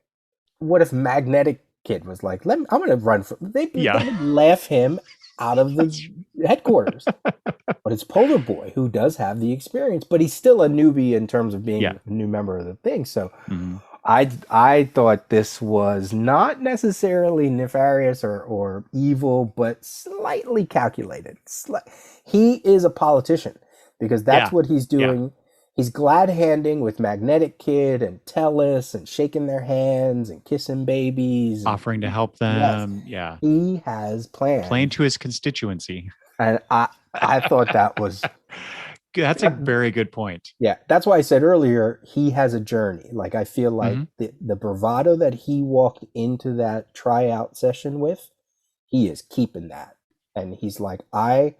A: what if Magnetic Kid was like, I'm going to run for. They would laugh him out of the headquarters. But it's Polar Boy who does have the experience, but he's still a newbie in terms of being a new member of the thing. So. Mm-hmm. I thought this was not necessarily nefarious or evil, but slightly calculated. He is a politician because that's what he's doing. Yeah. He's glad-handing with Magnetic Kid and Tellus and shaking their hands and kissing babies.
B: Offering to help them.
A: Yes.
B: Yeah.
A: He has plans.
B: Playing to his constituency.
A: And I thought that was...
B: That's a very good point.
A: Yeah, that's why I said earlier he has a journey. Like I feel like the bravado that he walked into that tryout session with, he is keeping that. And he's like, I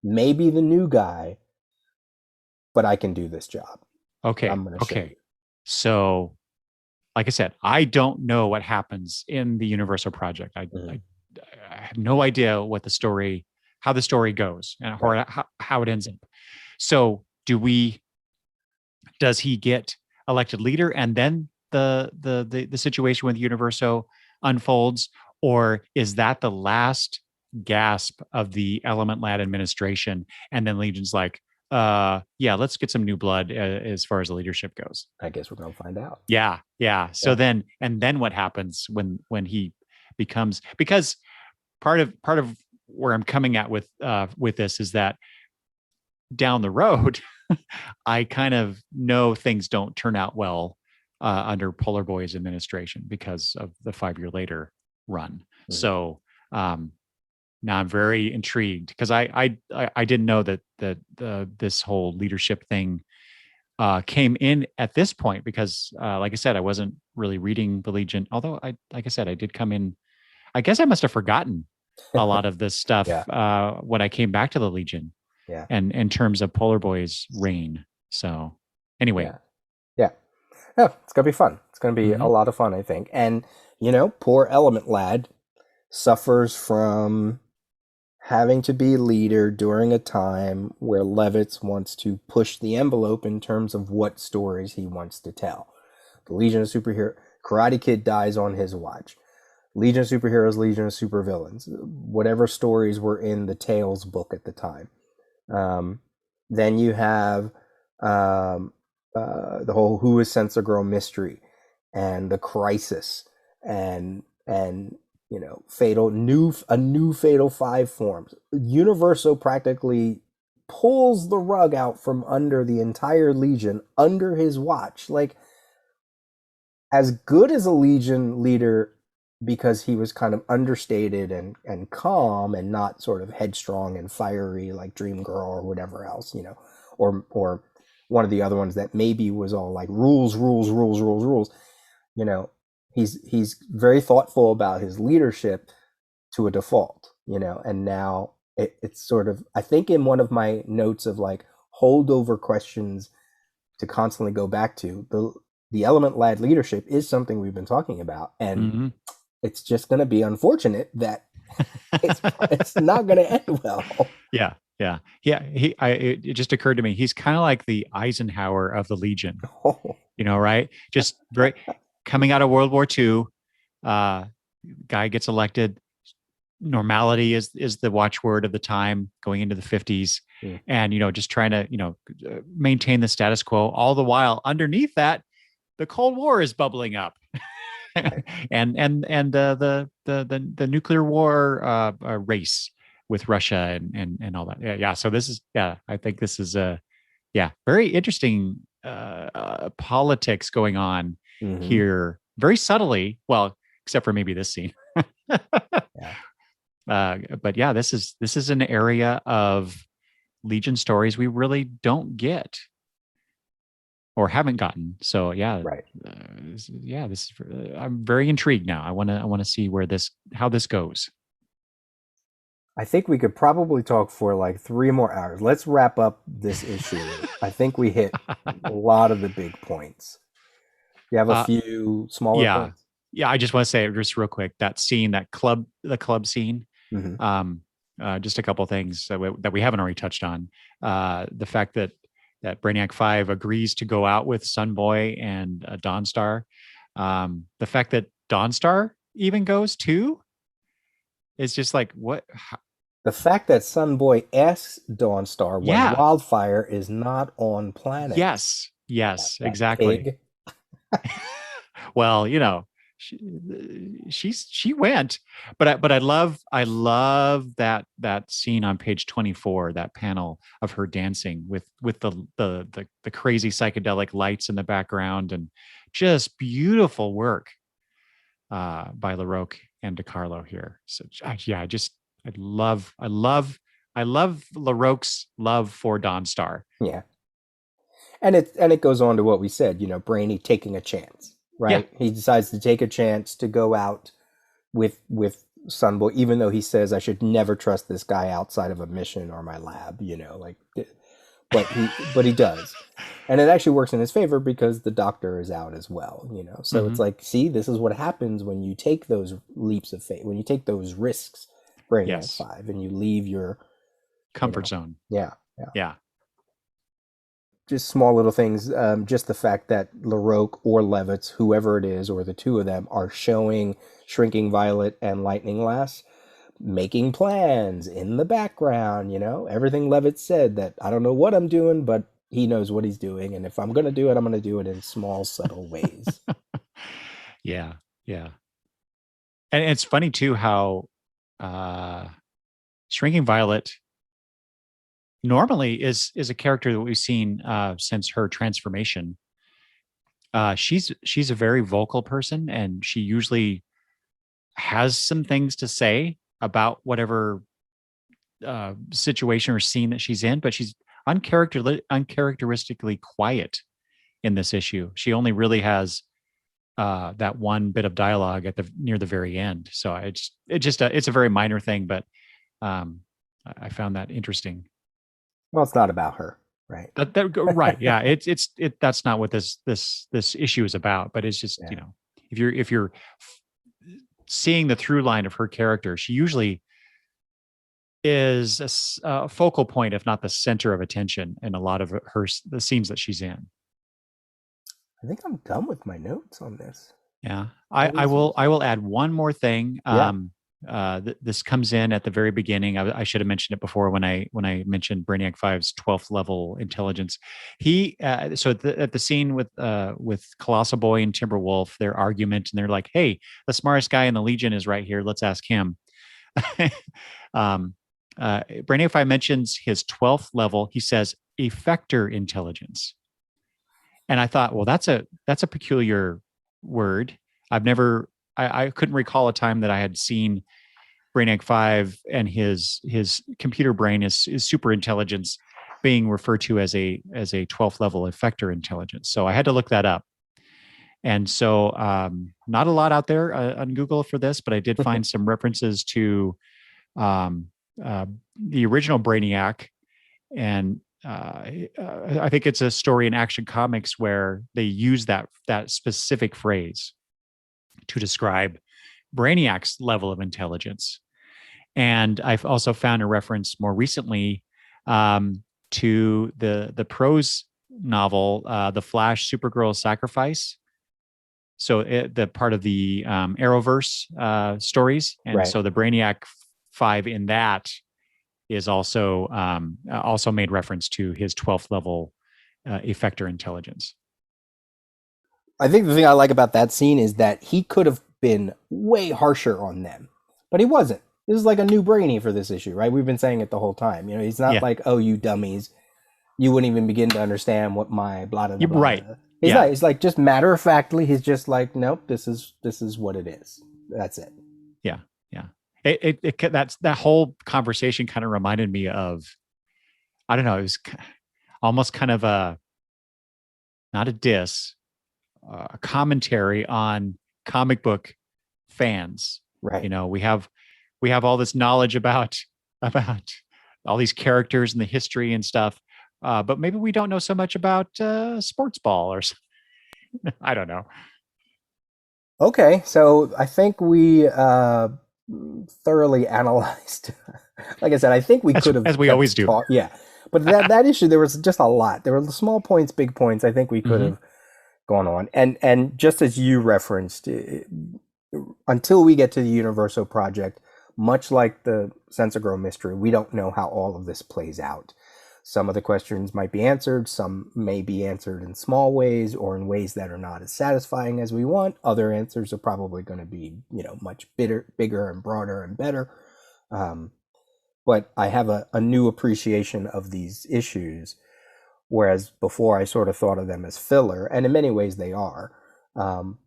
A: may be the new guy, but I can do this job.
B: Okay.
A: I'm going to show you.
B: So, like I said, I don't know what happens in the Universal Project. I have no idea what how the story goes, and how it ends up. So, does he get elected leader, and then the situation with Universo unfolds, or is that the last gasp of the Element Lad administration, and then Legion's like, yeah, let's get some new blood as far as the leadership goes?
A: I guess we're gonna find out.
B: Yeah. So then what happens when he becomes, because part of where I'm coming at with this is that down the road, I kind of know things don't turn out well under Polar Boy's administration because of the 5 year later run. So now I'm very intrigued because I didn't know that this whole leadership thing came in at this point because, like I said, I wasn't really reading the Legion. Although like I said, I did come in. I guess I must have forgotten a lot of this stuff when I came back to the Legion.
A: Yeah.
B: And in terms of Polar Boy's reign. So anyway.
A: Yeah, it's gonna be fun. It's gonna be a lot of fun, I think. And poor Element Lad suffers from having to be leader during a time where Levitz wants to push the envelope in terms of what stories he wants to tell. The Legion of Superheroes, Karate Kid dies on his watch. Legion of Superheroes, Legion of Supervillains, whatever stories were in the Tales book at the time. Then you have the whole Who is Sensor Girl mystery and the Crisis and a new Fatal Five forms. Universo practically pulls the rug out from under the entire Legion under his watch. Like, as good as a Legion leader, because he was kind of understated and calm and not sort of headstrong and fiery like Dream Girl or whatever else, or one of the other ones that maybe was all like rules. He's very thoughtful about his leadership to a default, and now it's sort of, I think in one of my notes of like holdover questions to constantly go back to, the Element Lad leadership is something we've been talking about, and it's just going to be unfortunate that it's not going to end well.
B: Yeah. It just occurred to me, he's kind of like the Eisenhower of the Legion, right? Just very coming out of World War II, guy gets elected. Normality is the watchword of the time going into the 50s, and just trying to maintain the status quo. All the while, underneath that, the Cold War is bubbling up. and the nuclear war race with Russia and all that. Yeah. So this is, I think this is very interesting politics going on here, very subtly. Well, except for maybe this scene. But this is an area of Legion stories we really don't get or haven't gotten. So
A: right.
B: I'm very intrigued now. I want to see how this goes.
A: I think we could probably talk for like 3 more hours. Let's wrap up this issue. I think we hit a lot of the big points. You have a few smaller points?
B: Yeah, I just want to say just real quick, that scene, the club scene, just a couple of things that we haven't already touched on. The fact that Brainiac 5 agrees to go out with Sunboy and Dawnstar. The fact that Dawnstar even goes too is just like, what?
A: The fact that Sunboy asks Dawnstar when Wildfire is not on planet.
B: Yes, exactly. Well, she went, but I love that scene on page 24, that panel of her dancing with the crazy psychedelic lights in the background, and just beautiful work by LaRocque and DiCarlo here. So I love I love LaRoque's love for Dawnstar.
A: Yeah. And it goes on to what we said, Brainy taking a chance,
B: Yeah.
A: right? He decides to take a chance to go out with Sunboy, even though he says I should never trust this guy outside of a mission or my lab, like, but he does. And it actually works in his favor because the doctor is out as well, So it's like, see, this is what happens when you take those leaps of faith, when you take those risks, Brainiac 5, and you leave your
B: comfort zone.
A: Yeah.
B: Yeah.
A: Just small little things. Just the fact that LaRoque or Levitz, whoever it is, or the two of them, are showing Shrinking Violet and Lightning Lass making plans in the background. Everything Levitz said, that I don't know what I'm doing, but he knows what he's doing, and if I'm going to do it, I'm going to do it in small, subtle ways.
B: Yeah. And it's funny too how Shrinking Violet normally is a character that we've seen since her transformation. She's a very vocal person, and she usually has some things to say about whatever situation or scene that she's in, but she's uncharacteristically quiet in this issue. She only really has that one bit of dialogue at the near the very end. So it's a very minor thing, but I found that interesting.
A: Well, it's not about her, right?
B: Right. Yeah. It's that's not what this issue is about, but it's just, if you're seeing the through line of her character, she usually is a focal point, if not the center of attention in a lot of the scenes that she's in.
A: I think I'm done with my notes on this.
B: Yeah. I will add one more thing. This comes in at the very beginning. I should have mentioned it before when I mentioned Brainiac 5's 12th level intelligence. He at the scene with Colossal Boy and Timberwolf, their argument, and they're like, "Hey, the smartest guy in the Legion is right here. Let's ask him." Brainiac 5 mentions his 12th level. He says effector intelligence, and I thought, well, that's a peculiar word. I couldn't recall a time that I had seen Brainiac 5 and his computer brain is super intelligence being referred to as a 12th level effector intelligence. So I had to look that up. And so not a lot out there on Google for this, but I did find some references to the original Brainiac. And I think it's a story in Action Comics where they use that specific phrase to describe Brainiac's level of intelligence. And I've also found a reference more recently to the prose novel, The Flash Supergirl Sacrifice. So the part of the Arrowverse stories. And right. So the Brainiac 5 in that is also made reference to his 12th level effector intelligence.
A: I think the thing I like about that scene is that he could have been way harsher on them, but he wasn't. This is like a new Brainy for this issue, right? We've been saying it the whole time. He's not like, "Oh, you dummies, you wouldn't even begin to understand what my blah blah blah."
B: Right.
A: He's like just matter of factly. He's just like, "Nope, this is what it is. That's it."
B: Yeah. That whole conversation kind of reminded me of, I don't know, it was almost kind of not a diss, a commentary on comic book fans.
A: Right.
B: We have all this knowledge about all these characters and the history and stuff, but maybe we don't know so much about sports ball or something. I don't know.
A: Okay, so I think we thoroughly analyzed. Like I said, I think we could have,
B: as we always do.
A: Yeah, but that issue, there was just a lot. There were small points, big points. I think we could have gone on, and just as you referenced, until we get to the Universo project, much like the Sensor Girl mystery, we don't know how all of this plays out. Some of the questions might be answered. Some may be answered in small ways or in ways that are not as satisfying as we want. Other answers are probably going to be, much bigger and broader and better. But I have a new appreciation of these issues, whereas before I sort of thought of them as filler, and in many ways they are.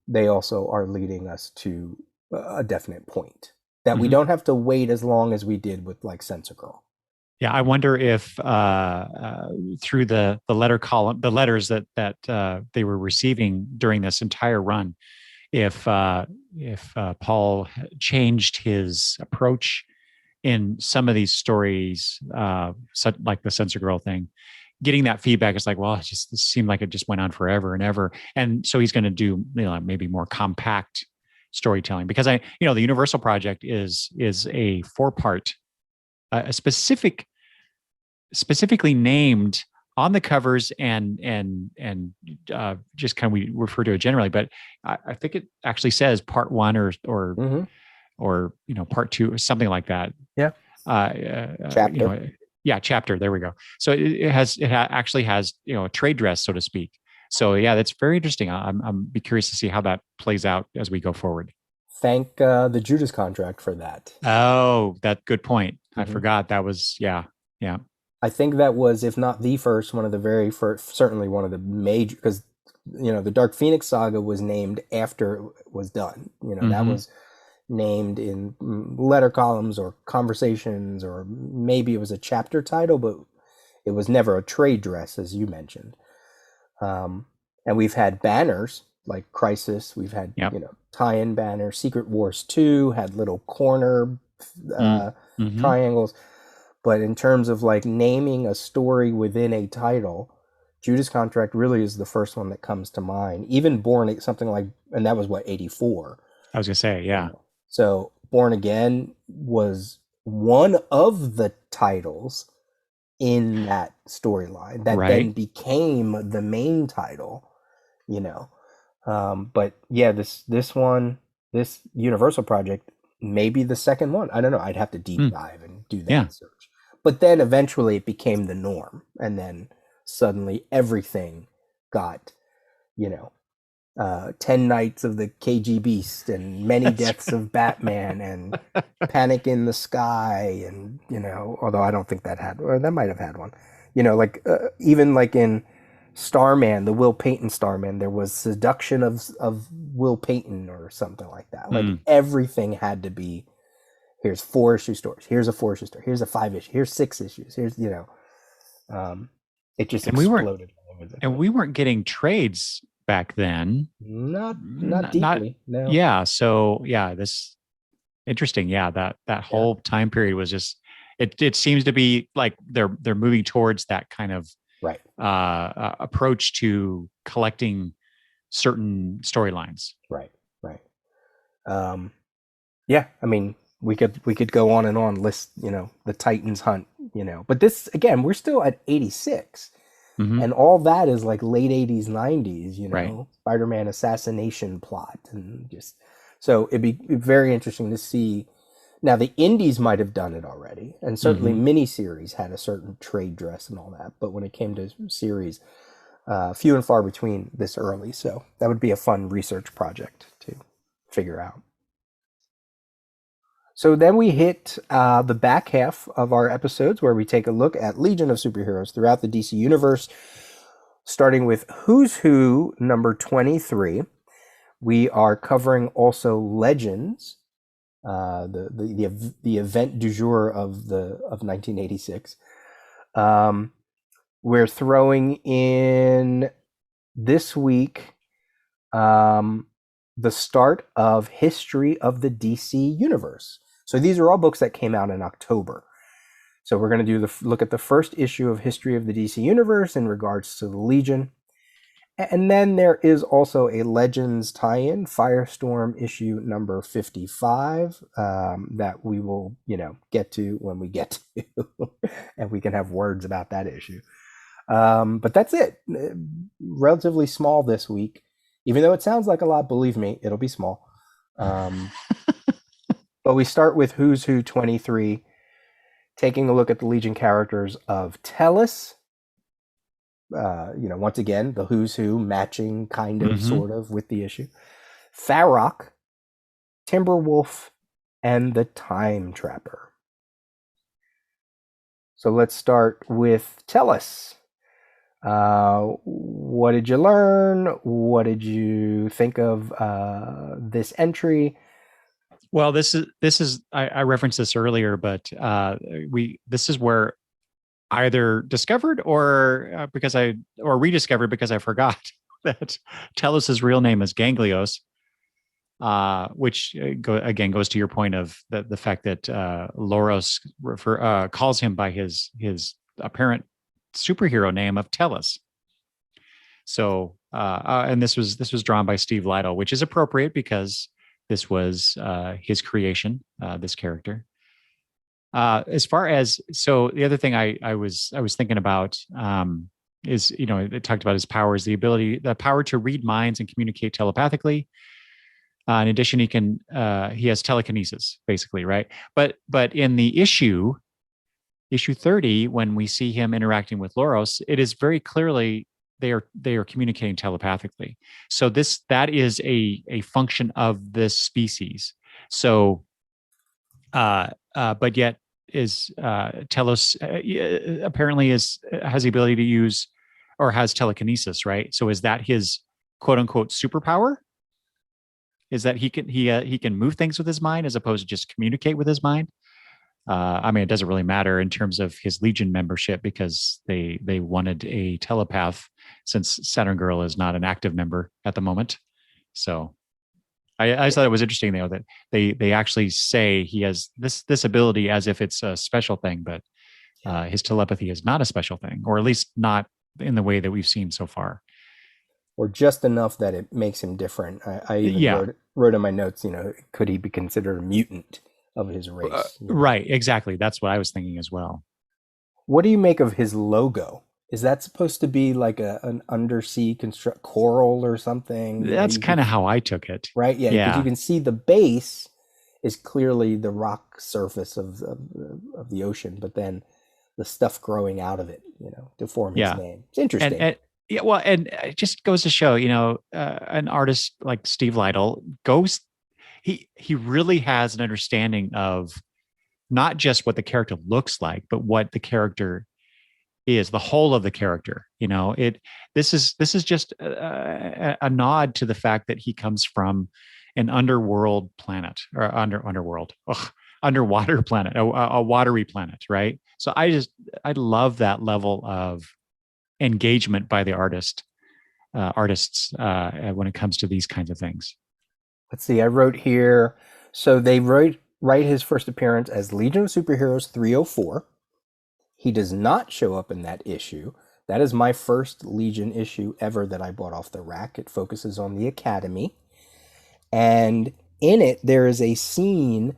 A: They also are leading us to a definite point that we don't have to wait as long as we did with like Sensor Girl.
B: Yeah, I wonder if through the letter column, the letters that they were receiving during this entire run, if Paul changed his approach in some of these stories, such like the Sensor Girl thing, getting that feedback is like, well, it seemed like it just went on forever and ever. And so he's going to do, maybe more compact storytelling, because the Universal Project is a 4-part, a specifically named on the covers, and just kind of, we refer to it generally, but I think it actually says part 1 or part 2 or something like that.
A: Yeah. Chapter.
B: Yeah, chapter. There we go. So actually has a trade dress, so to speak. So yeah, that's very interesting. I'm be curious to see how that plays out as we go forward.
A: Thank the Judas Contract for that.
B: Oh, that good point. I forgot that was yeah.
A: I think that was, if not the first, one of the very first, certainly one of the major, because the Dark Phoenix saga was named after it was done. That was named in letter columns or conversations, or maybe it was a chapter title, but it was never a trade dress, as you mentioned. And we've had banners like Crisis. We've had tie-in banners. Secret Wars 2 had little corner triangles. But in terms of like naming a story within a title, Judas Contract really is the first one that comes to mind. Even Born, something like, and that was what, 84.
B: I was gonna say, yeah.
A: So Born Again was one of the titles in that storyline that then became the main title, But yeah, this one, this Universal Project, maybe the second one. I don't know. I'd have to deep dive and do that search. But then eventually it became the norm, and then suddenly everything got, 10 Nights of the KG Beast and Many Deaths of Batman and Panic in the Sky, and although I don't think that had, or that might have had one, even like in Starman, the Will Payton Starman, there was Seduction of Will Payton or something like that. Like everything had to be, here's 4-issue stories, here's a 4-issue story, here's a 5-issue, here's 6 issues, here's it just exploded all over the place.
B: We weren't getting trades back then.
A: Not deeply. No.
B: Yeah. So yeah, this interesting. Yeah, that whole time period was just, it seems to be like they're moving towards that kind of approach to collecting certain storylines.
A: Right. Yeah, I mean, we could go on and on, list the Titans hunt, but this, again, we're still at 86. And all that is like late 80s, 90s, Spider-Man assassination plot, and just, so it'd be very interesting to see. Now, the indies might have done it already, and certainly miniseries had a certain trade dress and all that, but when it came to series, few and far between this early. So that would be a fun research project to figure out. So then we hit the back half of our episodes, where we take a look at Legion of Superheroes throughout the DC Universe, starting with Who's Who number 23. We are covering also Legends, the event du jour of 1986. We're throwing in this week the start of History of the DC Universe. So these are all books that came out in October. So we're going to look at the first issue of History of the DC Universe in regards to the Legion. And then there is also a Legends tie-in, Firestorm issue number 55, that we will, get to when we get to, and we can have words about that issue. But that's it. Relatively small this week. Even though it sounds like a lot, believe me, it'll be small. But we start with Who's Who 23, taking a look at the Legion characters of Tellus. Once again, the Who's Who matching kind of, sort of, with the issue. Tharok, Timberwolf, and the Time Trapper. So let's start with Tellus. What did you learn? What did you think of this entry?
B: Well, this is I referenced this earlier, but this is where either discovered or rediscovered because I forgot that Tellus's real name is Ganglios, which goes to your point of the fact that Loros calls him by his apparent superhero name of Tellus. So, and this was drawn by Steve Lytle, which is appropriate because this was his creation, this character. As far as the other thing I was thinking about is, it talked about his powers, the power to read minds and communicate telepathically. In addition, he has telekinesis, basically, right? But in the issue 30, when we see him interacting with Loros, it is very clearly they are communicating telepathically. So that is a function of this species. So, but yet is Telos apparently has the ability to use or has telekinesis, right? So is that his quote unquote superpower? Is that he can move things with his mind as opposed to just communicate with his mind? I mean, it doesn't really matter in terms of his Legion membership because they wanted a telepath since Saturn Girl is not an active member at the moment. So I just thought it was interesting, though, that they actually say he has this ability as if it's a special thing, but his telepathy is not a special thing, or at least not in the way that we've seen so far.
A: Or just enough that it makes him different. I even wrote in my notes, could he be considered a mutant of his race?
B: Right, exactly. That's what I was thinking as well.
A: What do you make of his logo? Is that supposed to be like an undersea coral or something?
B: That's kind of how I took it.
A: Right? Yeah, because you can see the base is clearly the rock surface of the ocean, but then the stuff growing out of it, to form his name. It's interesting.
B: And it just goes to show, an artist like Steve Lytle he really has an understanding of not just what the character looks like, but what the character is, the whole of the character. This is just a nod to the fact that he comes from an underworld planet or underwater planet, a watery planet, right? So I love that level of engagement by the artists when it comes to these kinds of things.
A: Let's see, I wrote here, so they write his first appearance as Legion of Superheroes 304. He does not show up in that issue. That is my first Legion issue ever that I bought off the rack. It focuses on the Academy. And in it, there is a scene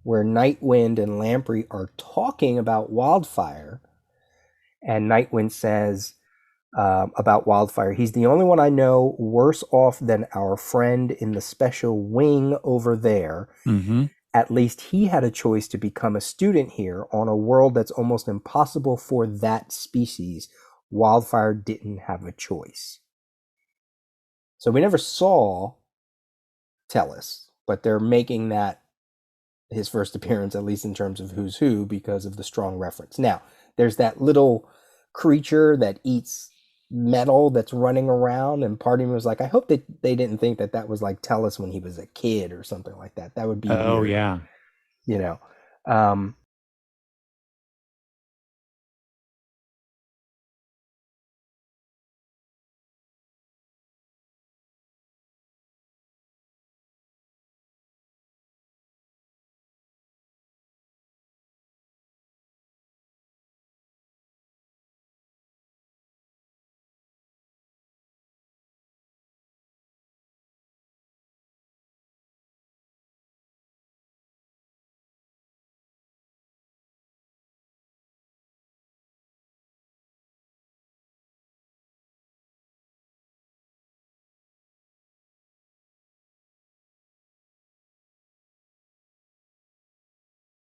A: where Nightwind and Lamprey are talking about Wildfire. And Nightwind says about Wildfire, he's the only one I know worse off than our friend in the special wing over there.
B: Mm-hmm.
A: At least he had a choice to become a student here on a world that's almost impossible for that species. Wildfire didn't have a choice. So we never saw Tellus, but they're making that his first appearance, at least in terms of who's who, because of the strong reference. Now, there's that little creature that eats metal that's running around, and part of me was like, I hope that they didn't think that was like Tellus when he was a kid or something like that. That would be
B: weird.
A: Yeah,